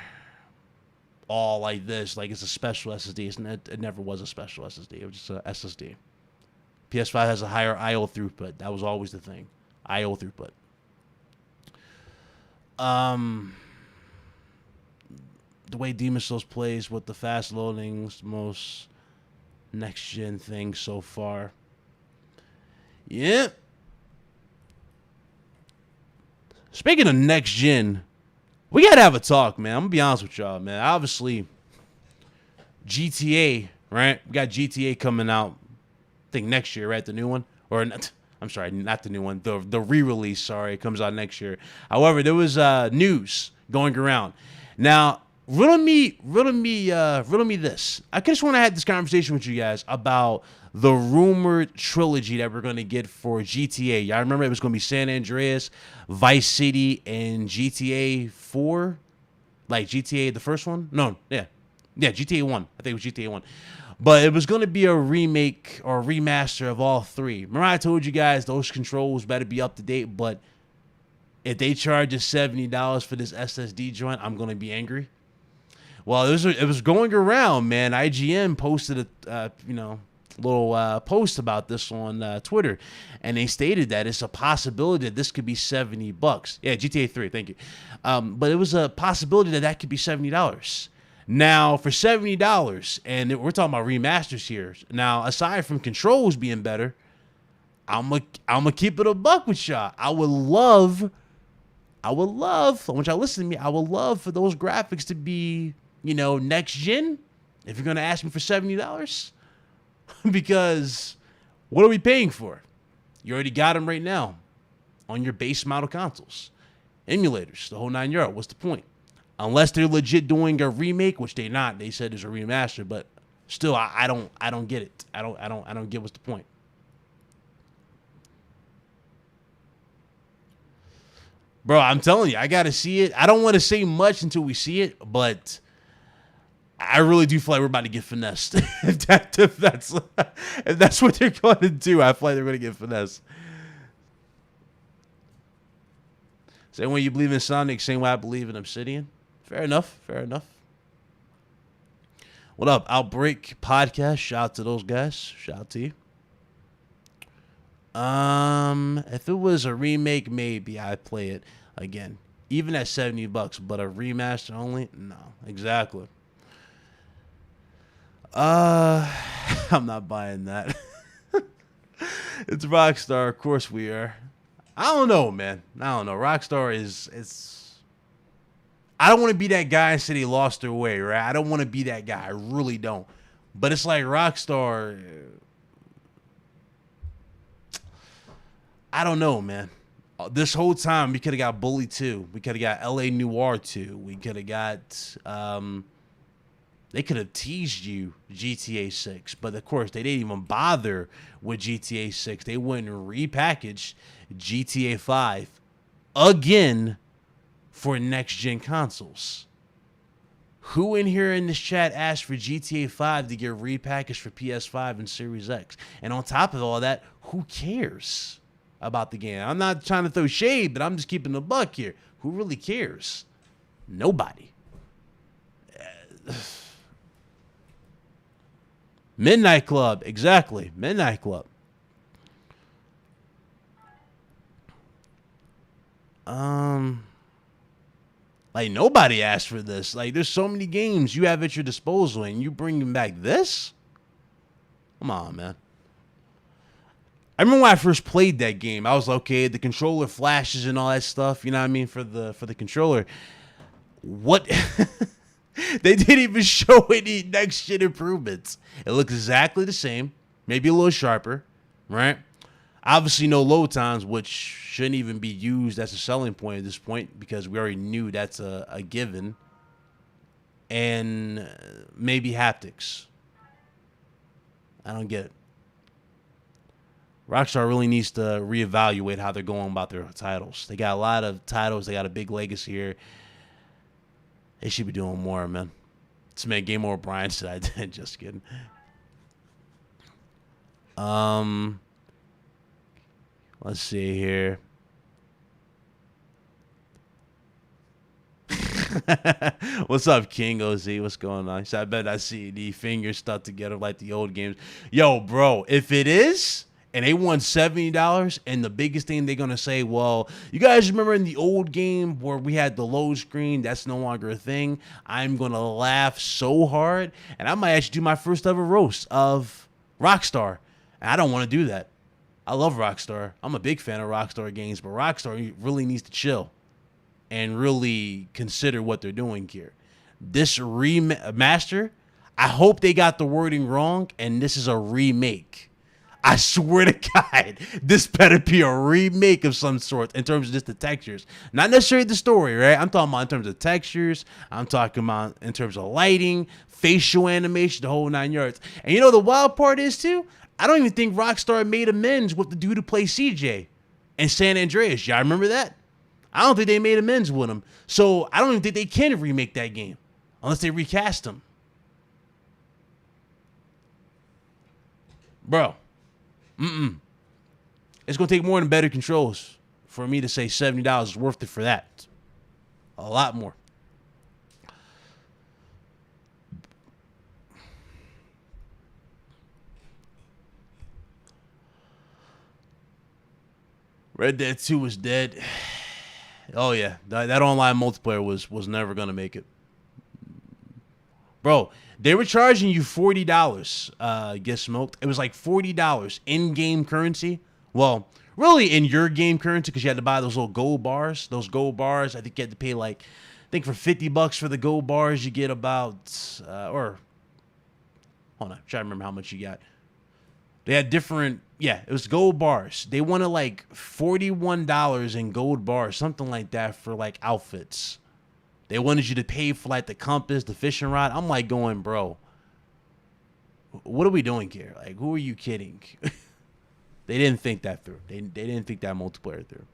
all like this, like it's a special SSD. It never was a special SSD. It was just a SSD. PS5 has a higher I/O throughput. That was always the thing. I/O throughput. The way Demon's Souls plays with the fast loadings, most next gen thing so far. Yeah. Speaking of next gen, we gotta have a talk, man. I'm gonna be honest with y'all, man. Obviously, GTA, right? We got GTA coming out, I think next year, right? The new one, or not, I'm sorry, not the new one. The re-release, sorry, comes out next year. However, there was news going around. Now, riddle me this. I just want to have this conversation with you guys about the rumored trilogy that we're going to get for GTA. Y'all remember it was going to be San Andreas, Vice City, and GTA 4? Like GTA, the first one? No, yeah, GTA 1. I think it was GTA 1. But it was going to be a remake or a remaster of all three. Remember I told you guys those controls better be up to date, but if they charge us $70 for this SSD joint, I'm going to be angry. Well, it was going around, man. IGN posted a little post about this on Twitter, and they stated that it's a possibility that this could be $70. Yeah, GTA 3, thank you. But it was a possibility that could be $70. Now, for $70, and we're talking about remasters here. Now, aside from controls being better, I'm gonna keep it a buck with y'all. I would love, I want y'all listen to me, I would love for those graphics to be, next gen, if you're going to ask me for $70. Because what are we paying for? You already got them right now on your base model consoles. Emulators, the whole 9 yards. What's the point? Unless they're legit doing a remake, which they're not. They said it's a remaster, but still, I don't get it. I don't get what's the point. Bro, I'm telling you, I gotta see it. I don't want to say much until we see it, but I really do feel like we're about to get finessed. if that's what they're going to do, I feel like they're going to get finessed. Same way you believe in Sonic, same way I believe in Obsidian. Fair enough. Fair enough. What up, Outbreak Podcast? Shout out to those guys. Shout out to you. If it was a remake, maybe I'd play it again. Even at $70, but a remaster only? No, exactly. I'm not buying that. It's Rockstar, of course we are. I don't know, man. I don't know. Rockstar it's I don't want to be that guy and say they lost their way, right? I don't want to be that guy. I really don't. But it's like Rockstar, I don't know, man. This whole time, we could have got Bully 2. We could have got LA Noire 2. We could have got, they could have teased you GTA 6. But, of course, they didn't even bother with GTA 6. They went and repackaged GTA 5 again for next-gen consoles. Who in here in this chat asked for GTA 5 to get repackaged for PS5 and Series X? And on top of all that, who cares about the game? I'm not trying to throw shade, but I'm just keeping the buck here. Who really cares? Nobody. Midnight Club, exactly. Midnight Club. Like, nobody asked for this. Like, there's so many games you have at your disposal, and you bringing back this? Come on, man. I remember when I first played that game, I was like, okay, the controller flashes and all that stuff, you know what I mean, for the controller. What? They didn't even show any next-gen improvements. It looks exactly the same, maybe a little sharper, right? Obviously, no load times, which shouldn't even be used as a selling point at this point because we already knew that's a given. And maybe haptics. I don't get it. Rockstar really needs to reevaluate how they're going about their titles. They got a lot of titles. They got a big legacy here. They should be doing more, man. This man Game Over Brian said I did. Just kidding. Let's see here. What's up, King OZ? What's going on? So I bet I see the fingers stuck together like the old games. Yo, bro, if it is, and they won $70, and the biggest thing they're going to say, well, you guys remember in the old game where we had the load screen? That's no longer a thing. I'm going to laugh so hard, and I might actually do my first ever roast of Rockstar. And I don't want to do that. I love Rockstar. I'm a big fan of Rockstar games, but Rockstar really needs to chill and really consider what they're doing here. This remaster, I hope they got the wording wrong, and this is a remake. I swear to God, this better be a remake of some sort in terms of just the textures. Not necessarily the story, right? I'm talking about in terms of textures. I'm talking about in terms of lighting, facial animation, the whole 9 yards. And you know the wild part is, too? I don't even think Rockstar made amends with the dude who plays CJ in San Andreas. Y'all remember that? I don't think they made amends with him. So I don't even think they can remake that game unless they recast him. Bro. It's going to take more than better controls for me to say $70 is worth it for that. A lot more. Red Dead 2 was dead. Oh, yeah. That online multiplayer was never going to make it. Bro, they were charging you $40, Get Smoked. It was like $40 in-game currency. Well, really in your game currency because you had to buy those little gold bars. Those gold bars, I think you had to pay like, I think for $50 for the gold bars, you get about, hold on, I'm trying to remember how much you got. They had different, yeah, it was gold bars. They wanted like $41 in gold bars, something like that for like outfits. They wanted you to pay for like the compass, the fishing rod. I'm like going, bro, what are we doing here? Like, who are you kidding? They didn't think that through. They didn't think that multiplayer through.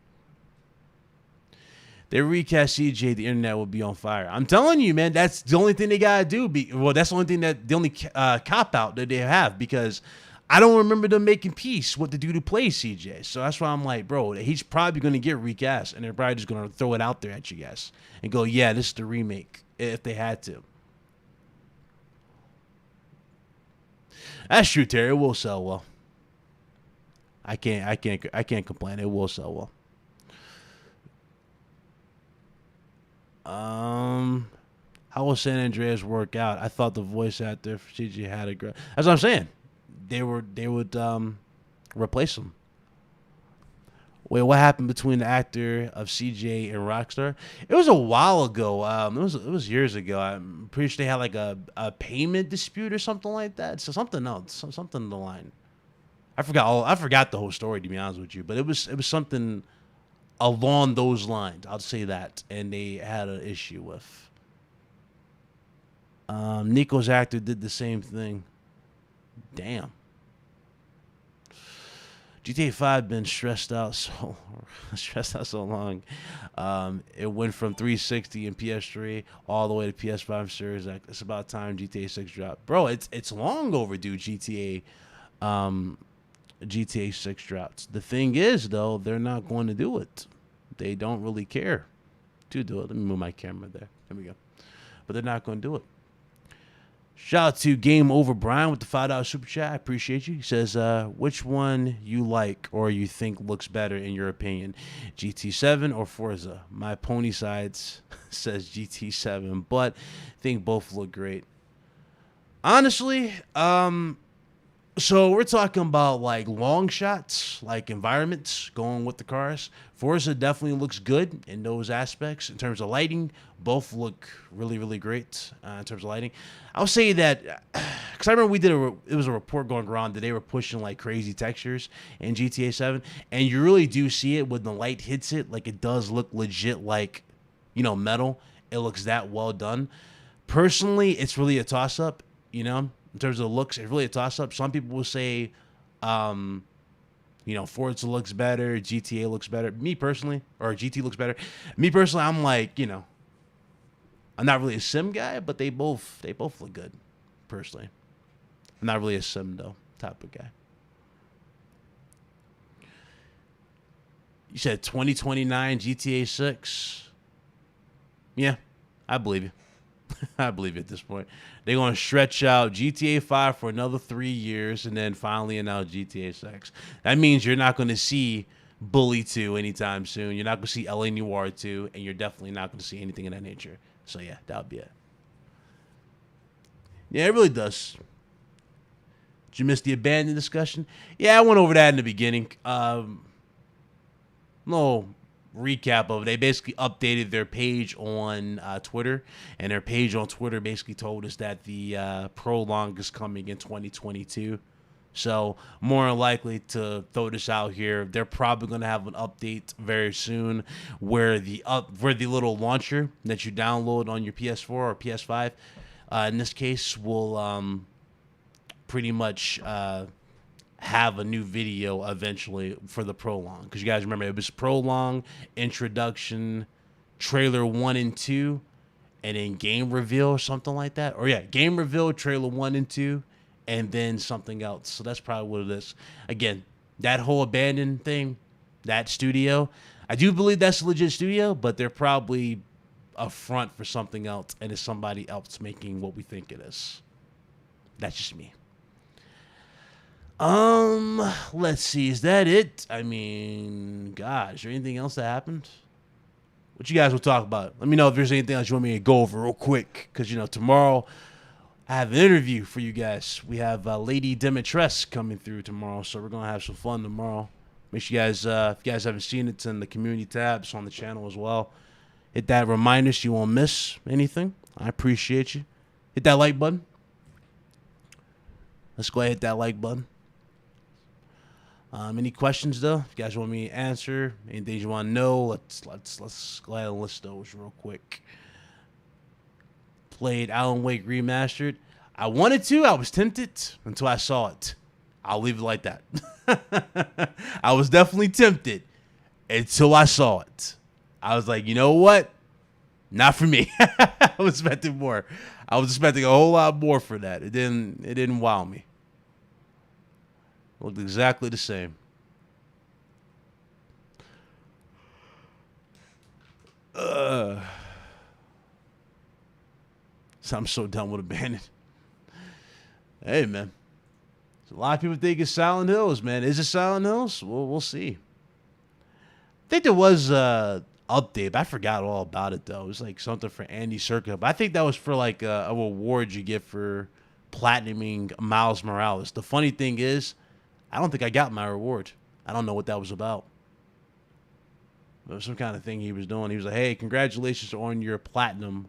They recast CJ, the internet will be on fire. I'm telling you, man, that's the only thing they gotta do. That's the only thing the only cop out that they have, because I don't remember them making peace with the dude who plays CJ. So that's why I'm like, bro, he's probably gonna get recast, and they're probably just gonna throw it out there at you guys and go, yeah, this is the remake, if they had to. That's true, Terry. It will sell well. I can't complain. It will sell well. How will San Andreas work out? I thought the voice actor for CJ had a great. That's what I'm saying. They would replace him. Wait, what happened between the actor of CJ and Rockstar? It was a while ago. It was years ago. I'm pretty sure they had like a payment dispute or something like that. So something else, something in the line. I forgot the whole story, to be honest with you. But it was something along those lines. I'll say that. And they had an issue with. Nico's actor did the same thing. Damn. GTA 5 been stressed out so long. It went from 360 and PS3 all the way to PS5 series. It's about time GTA 6 dropped. Bro, it's long overdue GTA 6 drops. The thing is, though, they're not going to do it. They don't really care to do it. Let me move my camera there. There we go. But they're not going to do it. Shout out to Game Over Brian with the $5 super chat. I appreciate you. He says, which one you like or you think looks better in your opinion, GT7 or Forza? My pony sides says GT7, but I think both look great. Honestly, so we're talking about like long shots, like environments going with the cars. Forza definitely looks good in those aspects. In terms of lighting, both look really, really great in terms of lighting. I'll say that, because I remember it was a report going around that they were pushing like crazy textures in GTA 7, and you really do see it when the light hits it. Like, it does look legit like, metal. It looks that well done. Personally, it's really a toss-up, in terms of the looks. It's really a toss-up. Some people will say, Forza looks better, GTA looks better. Me personally, or GT looks better. Me personally, I'm like, I'm not really a sim guy, but they both look good, personally. I'm not really a sim, though, type of guy. You said 2029 GTA 6? Yeah, I believe you. I believe you at this point. They're going to stretch out GTA 5 for another 3 years and then finally announce GTA 6. That means you're not going to see Bully 2 anytime soon. You're not going to see LA Noire 2, and you're definitely not going to see anything of that nature. So, yeah, that would be it. Yeah, it really does. Did you miss the abandoned discussion? Yeah, I went over that in the beginning. No recap of it. They basically updated their page on Twitter, and their page on Twitter basically told us that the Prologue is coming in 2022. So more than likely to throw this out here, they're probably going to have an update very soon where the little launcher that you download on your PS4 or PS5 in this case will pretty much have a new video eventually for the Prologue. Because you guys remember, it was Prologue, Introduction, Trailer 1 and 2, and then Game Reveal or something like that. Or yeah, Game Reveal, Trailer 1 and 2, and then something else. So that's probably what it is. Again, that whole abandoned thing, that studio, I do believe that's a legit studio, but they're probably a front for something else, and it's somebody else making what we think it is. That's just me. Let's see. Is that it? I mean, God, is there anything else that happened? What you guys will talk about? Let me know if there's anything else you want me to go over real quick. Because, tomorrow I have an interview for you guys. We have Lady Demetress coming through tomorrow. So we're going to have some fun tomorrow. Make sure you guys, if you guys haven't seen it, it's in the community tabs on the channel as well. Hit that reminder so you won't miss anything. I appreciate you. Hit that like button. Let's go ahead and hit that like button. Any questions though? If you guys want me to answer, anything you want to know, let's go ahead and list those real quick. Played Alan Wake Remastered. I wanted to. I was tempted until I saw it. I'll leave it like that. I was definitely tempted until I saw it. I was like, you know what? Not for me. I was expecting more. I was expecting a whole lot more for that. It didn't wow me. It looked exactly the same. So I'm so done with Abandoned. Hey, man. A lot of people think it's Silent Hills, man. Is it Silent Hills? We'll see. I think there was a update, but I forgot all about it, though. It was like something for Andy Serkis. But I think that was for like a reward you get for platinuming Miles Morales. The funny thing is, I don't think I got my reward. I don't know what that was about. It was some kind of thing he was doing. He was like, hey, congratulations on your platinum.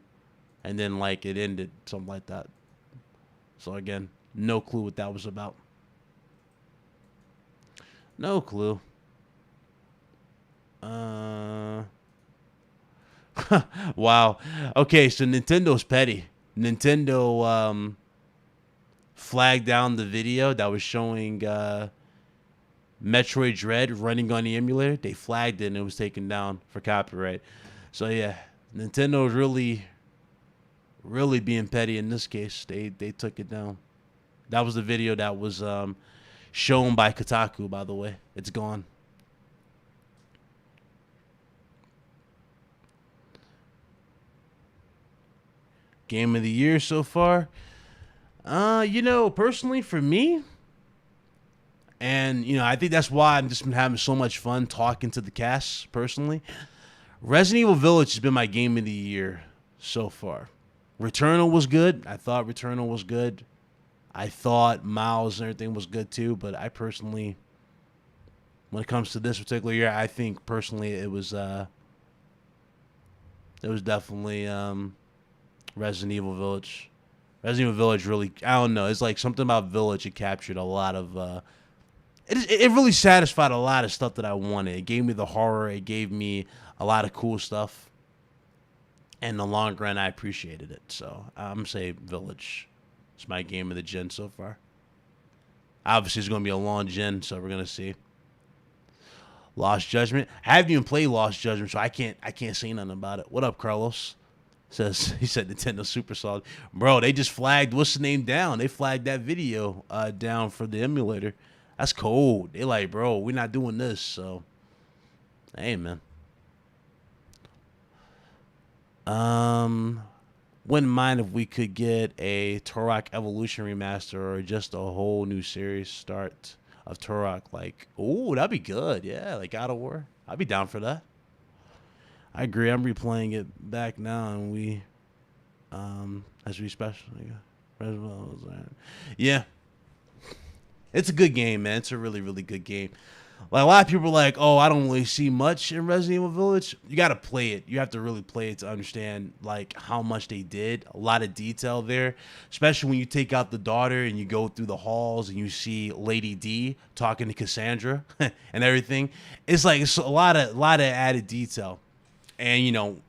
And then, like, it ended, something like that. So, again, no clue what that was about. No clue. Wow. Okay, so Nintendo's petty. Nintendo flagged down the video that was showing Metroid Dread running on the emulator. They flagged it and it was taken down for copyright. So yeah, Nintendo's really being petty in this case. They took it down. That was the video that was shown by Kotaku, by the way. It's gone. Game of the year so far? Personally for me, and, I think that's why I've just been having so much fun talking to the cast, personally. Resident Evil Village has been my game of the year so far. Returnal was good. I thought Returnal was good. I thought Miles and everything was good, too. But I personally, when it comes to this particular year, I think, personally, it was definitely Resident Evil Village. Resident Evil Village really, I don't know. It's like something about Village. It captured a lot of... It really satisfied a lot of stuff that I wanted. It gave me the horror. It gave me a lot of cool stuff. And in the long run, I appreciated it. So I'm going to say Village. It's my game of the gen so far. Obviously, it's going to be a long gen, so we're going to see. Lost Judgment. I haven't even played Lost Judgment, so I can't say nothing about it. What up, Carlos? He said Nintendo Super Solid. Bro, they just flagged what's the name down. They flagged that video down for the emulator. That's cold. They like, bro, we're not doing this. So, hey, man. Wouldn't mind if we could get a Turok Evolution remaster or just a whole new series start of Turok. Like, ooh, that'd be good. Yeah, like God of War. I'd be down for that. I agree. I'm replaying it back now, and we, as we special. Yeah. It's a good game, man. It's a really, really good game. Like, a lot of people are like, oh, I don't really see much in Resident Evil Village. You got to play it. You have to really play it to understand, like, how much they did. A lot of detail there, especially when you take out the daughter and you go through the halls and you see Lady D talking to Cassandra and everything. It's like it's a lot of added detail. And,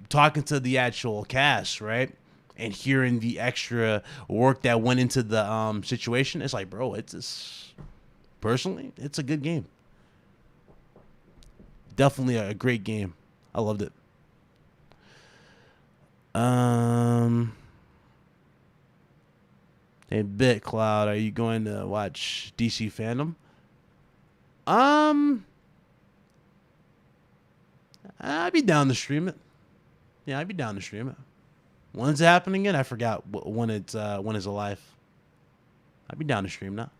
talking to the actual cast, right? And hearing the extra work that went into the situation, it's like, bro, personally, it's a good game. Definitely a great game. I loved it. Hey, BitCloud, are you going to watch DC Fandom? I'd be down to stream it. Yeah, I'd be down to stream it. When's it happening again? I forgot when it's alive. I'd be down to stream that.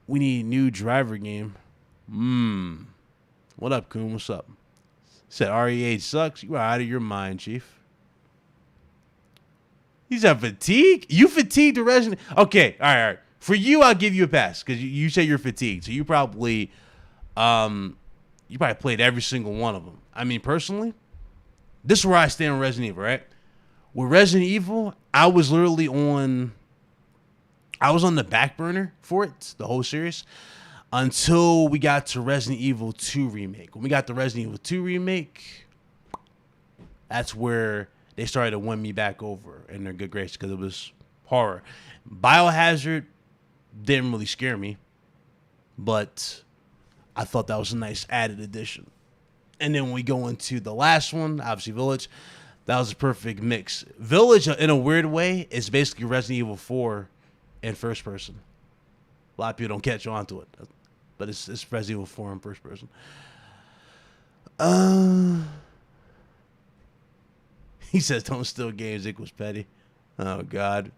We need new driver game. What up, Coon? What's up? Said RE8 sucks. You are out of your mind, Chief. He's at fatigue? You fatigued the Resident... Okay, all right. For you, I'll give you a pass because you say you're fatigued. So you probably played every single one of them. I mean, personally, this is where I stand on Resident Evil, right? With Resident Evil, I was on the back burner for it, the whole series, until we got to Resident Evil 2 Remake. When we got the Resident Evil 2 Remake, that's where they started to win me back over in their good grace because it was horror. Biohazard didn't really scare me, but I thought that was a nice added addition. And then when we go into the last one, obviously Village, that was a perfect mix. Village, in a weird way, is basically Resident Evil 4 in first person. A lot of people don't catch on to it, but it's Resident Evil 4 in first person. He says, "Don't steal games equals petty." Oh God.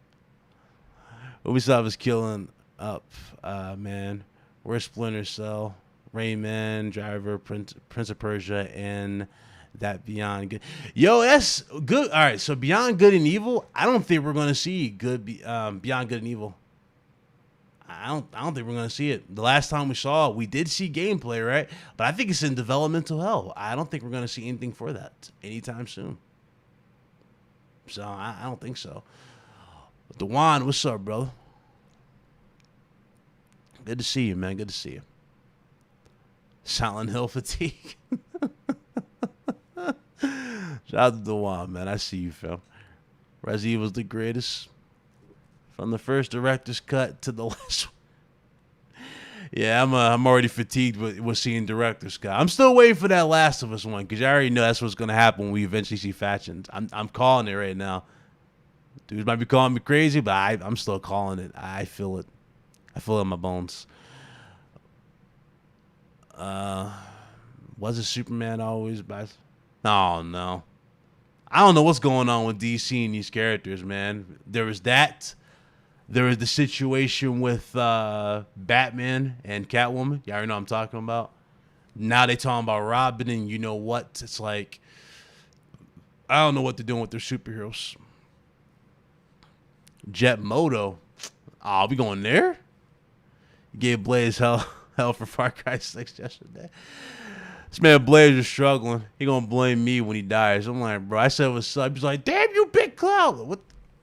Ubisoft is killing up, man. Where's Splinter Cell, Rayman, Driver, Prince of Persia, and that Beyond Good? Yo, that's good. All right, so Beyond Good and Evil, I don't think we're gonna see good Beyond Good and Evil. I don't think we're gonna see it. The last time we saw it, we did see gameplay, right? But I think it's in developmental hell. I don't think we're gonna see anything for that anytime soon. So I don't think so. Dewan, what's up, brother? Good to see you, man. Good to see you. Silent Hill fatigue. Shout out to Dewan, man. I see you, fam. Resident Evil's the greatest. From the first director's cut to the last one. Yeah, I'm already fatigued with seeing director's cut. I'm still waiting for that Last of Us one because I already know that's what's gonna happen when we eventually see factions. I'm calling it right now. Dudes might be calling me crazy, but I'm still calling it. I feel it. I feel it in my bones. Was it Superman always best? Oh no. I don't know what's going on with DC and these characters, man. There was that. There was the situation with Batman and Catwoman. Y'all already know what I'm talking about. Now they talking about Robin, and you know what? It's like, I don't know what they're doing with their superheroes. Jet Moto. Oh, we going there? You gave Blaze hell for Far Cry 6 yesterday. This man Blaze is struggling. He gonna blame me when he dies. I'm like, bro, I said what's up. He's like, damn you, Big Cloud. What?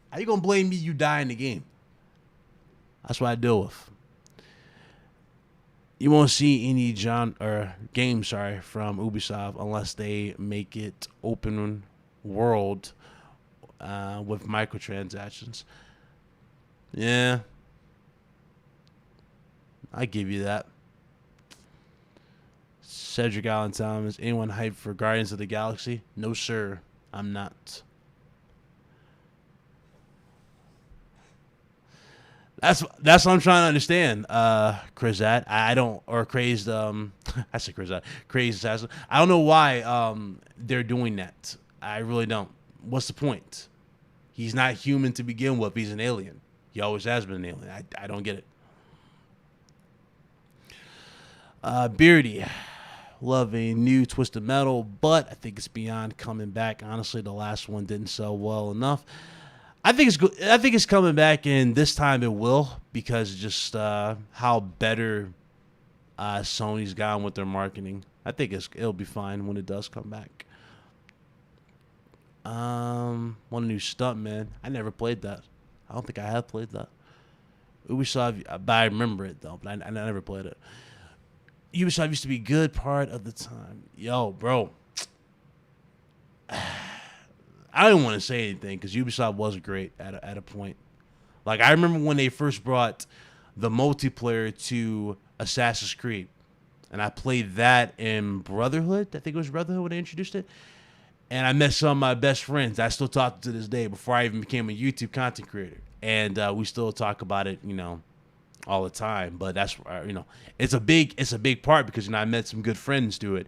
How you gonna blame me? You die in the game. That's what I deal with. You won't see any games from Ubisoft unless they make it open world with microtransactions. Yeah, I give you that. Cedric Allen Thomas, anyone hyped for Guardians of the Galaxy? No, sir, I'm not. That's what I'm trying to understand, Crazat. I don't, or Crazed, I said Crazat, Crazed Assassin. I don't know why they're doing that. I really don't. What's the point? He's not human to begin with. He's an alien. He always has been an alien. I don't get it. Beardy, love a new Twisted Metal, but I think it's beyond coming back. Honestly, the last one didn't sell well enough. I think it's good. I think it's coming back, and this time it will, because just how better Sony's gotten with their marketing. I think it'll be fine when it does come back. Want a new Stuntman? I never played that. I don't think I have played that. Ubisoft, but I remember it though. But I never played it. Ubisoft used to be a good part of the time. Yo, bro. I didn't want to say anything because Ubisoft was great at a point. Like, I remember when they first brought the multiplayer to Assassin's Creed, and I played that in Brotherhood. I think it was Brotherhood when they introduced it. And I met some of my best friends. I still talk to this day before I even became a YouTube content creator. And we still talk about it, all the time. But that's, it's a big part because, I met some good friends do it.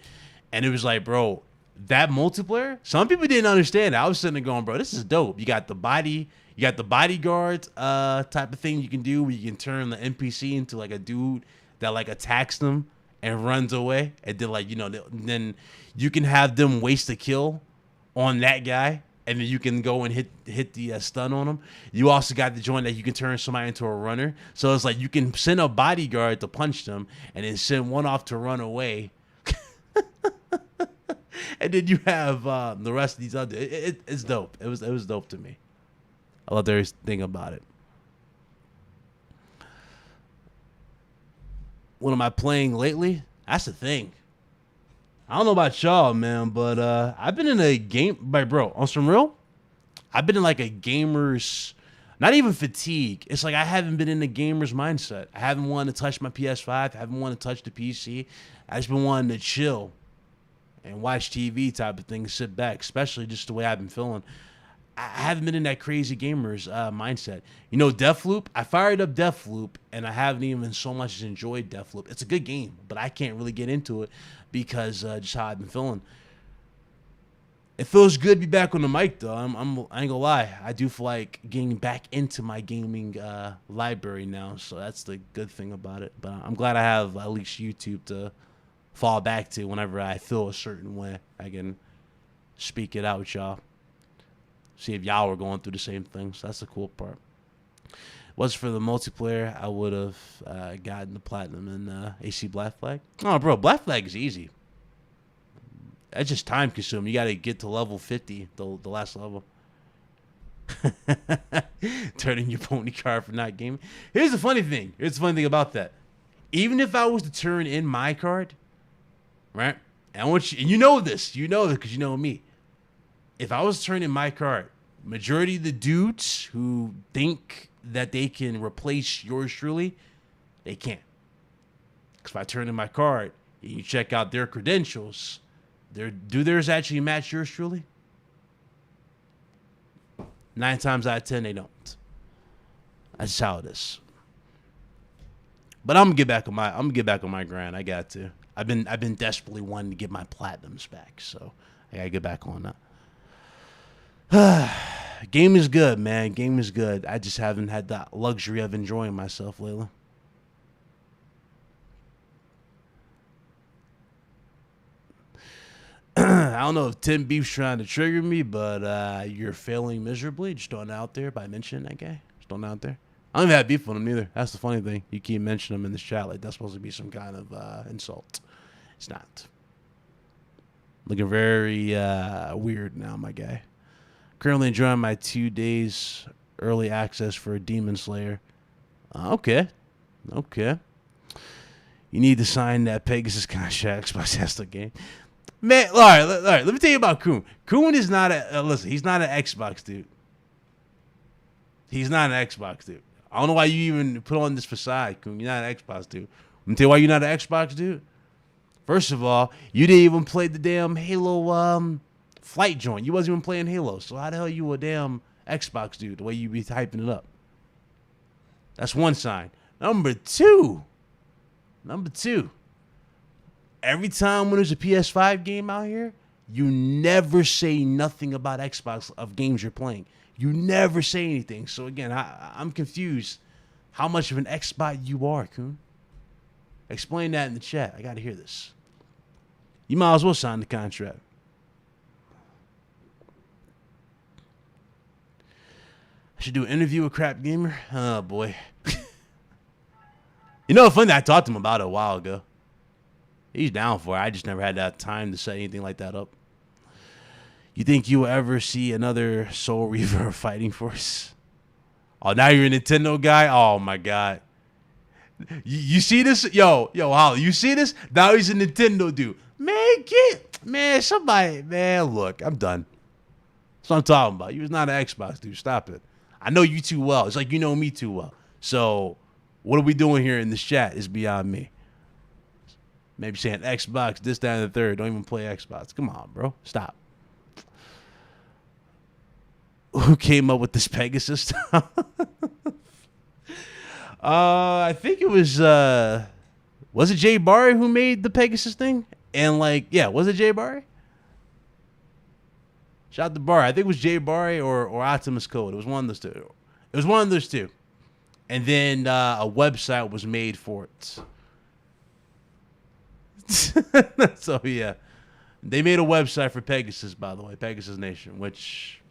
And it was like, bro, that multiplayer, some people didn't understand it. I was sitting there going, bro, this is dope. You got the bodyguard type of thing you can do where you can turn the NPC into like a dude that like attacks them and runs away. And then then you can have them waste a kill on that guy, and then you can go and hit the stun on him. You also got the joint that you can turn somebody into a runner. So it's like you can send a bodyguard to punch them and then send one off to run away. And then you have the rest of these other. It's dope. It was dope to me. I love everything about it. What am I playing lately? That's the thing. I don't know about y'all, man, but I've been in a game, bro, on some real, I've been in like a gamer's, not even fatigue. It's like I haven't been in the gamer's mindset. I haven't wanted to touch my PS5. I haven't wanted to touch the PC. I just been wanting to chill and watch TV type of thing, sit back, especially just the way I've been feeling. I haven't been in that crazy gamers mindset. You know, Deathloop, I fired up Deathloop, and I haven't even so much as enjoyed Deathloop. It's a good game, but I can't really get into it because just how I've been feeling. It feels good to be back on the mic, though. I ain't gonna lie. I do feel like getting back into my gaming library now, so that's the good thing about it. But I'm glad I have at least YouTube to fall back to whenever I feel a certain way. I can speak it out with y'all. See if y'all were going through the same thing. So that's the cool part. Was for the multiplayer, I would have gotten the platinum in AC Black Flag. Oh, bro, Black Flag is easy. That's just time consuming. You got to get to level 50, the last level. Turning your pony card for not gaming. Here's the funny thing. Here's the funny thing about that. Even if I was to turn in my card, right? And I want you, and you know this because you know me. If I was to turn in my card, majority of the dudes who think that they can replace yours truly, they can't. Because if I turn in my card and you check out their credentials, do theirs actually match yours truly? 9 times out of 10, they don't. That's how it is. But I'm gonna get back on my grind. I got to. I've been desperately wanting to get my platinums back, so I gotta get back on that. Game is good, man. Game is good. I just haven't had the luxury of enjoying myself lately. I don't know if Tim Beef's trying to trigger me, but you're failing miserably. Just throwing it out there by mentioning that guy. Just throwing it out there. I don't even have beef with him either. That's the funny thing. You keep mentioning him in this chat like that's supposed to be some kind of insult. It's not. Looking very weird now, my guy. Currently enjoying my 2 days early access for Demon Slayer. Okay. You need to sign that Pegasus contract. Xbox has the game. Man, all right. Let me tell you about Kun. Kun is not listen, he's not an Xbox dude. He's not an Xbox dude. I don't know why you even put on this facade, Kun. You're not an Xbox dude. Let me tell you why you're not an Xbox dude. First of all, you didn't even play the damn Halo flight joint. You wasn't even playing Halo. So how the hell you a damn Xbox dude the way you be hyping it up? That's one sign. Number two. Every time when there's a PS5 game out here, you never say nothing about Xbox of games you're playing. You never say anything. So again, I'm confused how much of an Xbox you are, Kun. Explain that in the chat. I got to hear this. You might as well sign the contract. I should do an interview with Crap Gamer. Oh, boy. You know, funny, I talked to him about it a while ago. He's down for it. I just never had that time to set anything like that up. You think you will ever see another Soul Reaver Fighting Force? Oh, now you're a Nintendo guy? Oh, my God. You see this? Yo, Holly, you see this? Now he's a Nintendo dude. Man, somebody, look, I'm done. That's what I'm talking about. You was not an Xbox dude. Stop it. I know you too well. It's like you know me too well. So what are we doing here in this chat is beyond me. Maybe saying Xbox, this, that, and the third. Don't even play Xbox. Come on, bro. Stop. Who came up with this Pegasus stuff? I think it was it Jay Barry who made the Pegasus thing? And was it Jay Barry? Shout out to Barry. I think it was Jay Barry or Optimus Code. It was one of those two. And then a website was made for it. So yeah, they made a website for Pegasus, by the way, Pegasus Nation, which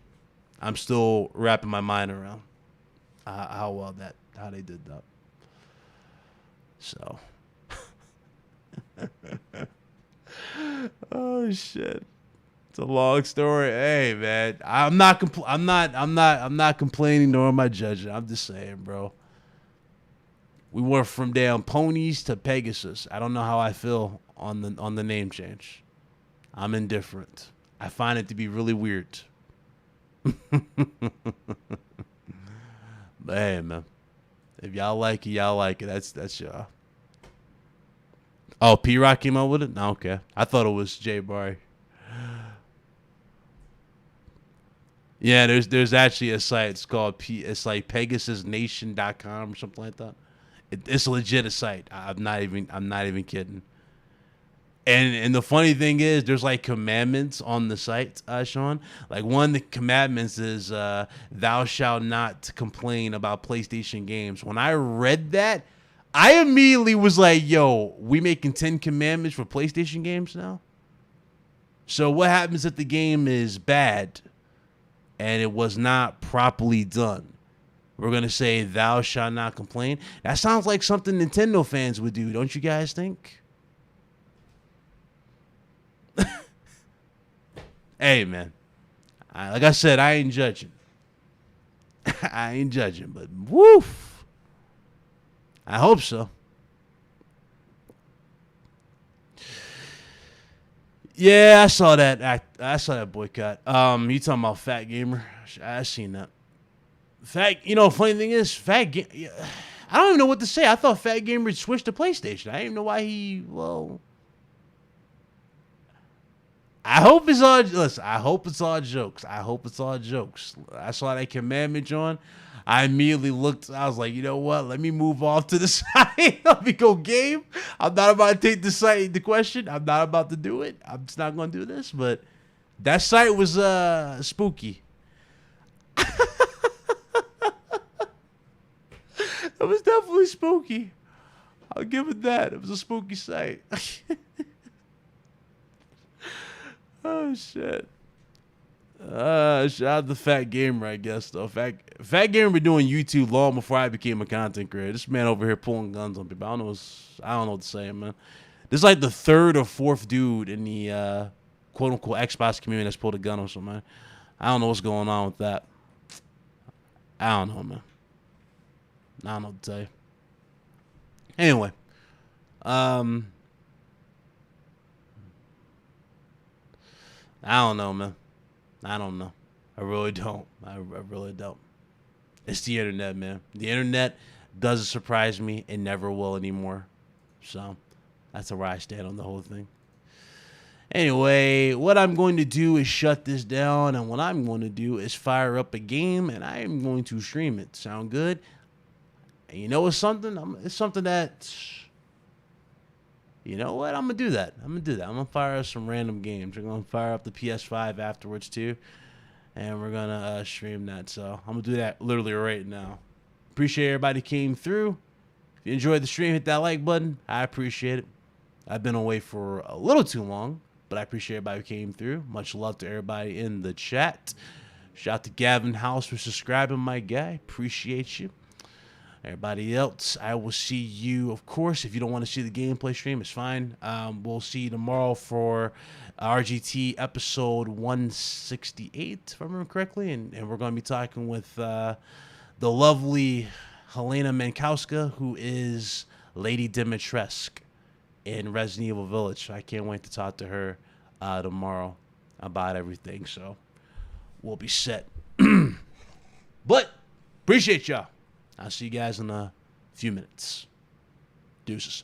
I'm still wrapping my mind around how they did that. So, oh shit, it's a long story. Hey man, I'm not complaining nor am I judging. I'm just saying, bro. We went from damn ponies to Pegasus. I don't know how I feel on the name change. I'm indifferent. I find it to be really weird. But hey, man, if y'all like it, y'all like it. That's y'all. Oh, P-Rock came out with it? No, okay. I thought it was J Barry. Yeah, there's actually a site. It's called it's like PegasusNation.com or something like that. It's a legit site. I'm not even kidding. And the funny thing is, there's like commandments on the site, Sean. Like one of the commandments is, "Thou shalt not complain about PlayStation games." When I read that, I immediately was like, "Yo, we making 10 commandments for PlayStation games now?" So what happens if the game is bad and it was not properly done? We're gonna say, "Thou shalt not complain." That sounds like something Nintendo fans would do, don't you guys think? Hey, man. Like I said, I ain't judging. I ain't judging, but woof. I hope so. Yeah, I saw that. I saw that boycott. You talking about Fat Gamer? I seen that. Funny thing is, I don't even know what to say. I thought Fat Gamer switched to PlayStation. I didn't even know why I hope it's all. Listen, I hope it's all jokes. I saw that commandment, John. I immediately looked. I was like, you know what? Let me move off to the side. Let me go game. I'm not about to take the question. I'm not about to do it. I'm just not going to do this. But that site was spooky. It was definitely spooky. I'll give it that. It was a spooky site. Oh, shit. Shout out to Fat Gamer, I guess, though. Fat Gamer been doing YouTube long before I became a content creator. This man over here pulling guns on people. I don't know what to say, man. This is like the third or fourth dude in the quote-unquote Xbox community that's pulled a gun on somebody. I don't know what's going on with that. I don't know, man. I don't know what to tell you. Anyway. I don't know, man. I don't know. I really don't. I really don't. It's the internet, man. The internet doesn't surprise me. It never will anymore. So that's where I stand on the whole thing. Anyway, what I'm going to do is shut this down, and what I'm going to do is fire up a game, and I am going to stream it. Sound good? And you know what's something? It's something that... You know what? I'm going to do that. I'm going to fire up some random games. We're going to fire up the PS5 afterwards, too. And we're going to stream that. So I'm going to do that literally right now. Appreciate everybody came through. If you enjoyed the stream, hit that like button. I appreciate it. I've been away for a little too long, but I appreciate everybody who came through. Much love to everybody in the chat. Shout out to Gavin House for subscribing, my guy. Appreciate you. Everybody else, I will see you, of course. If you don't want to see the gameplay stream, it's fine. We'll see you tomorrow for RGT episode 168, if I remember correctly. And we're going to be talking with the lovely Helena Mankowska, who is Lady Dimitrescu in Resident Evil Village. I can't wait to talk to her tomorrow about everything. So we'll be set. But appreciate y'all. I'll see you guys in a few minutes. Deuces.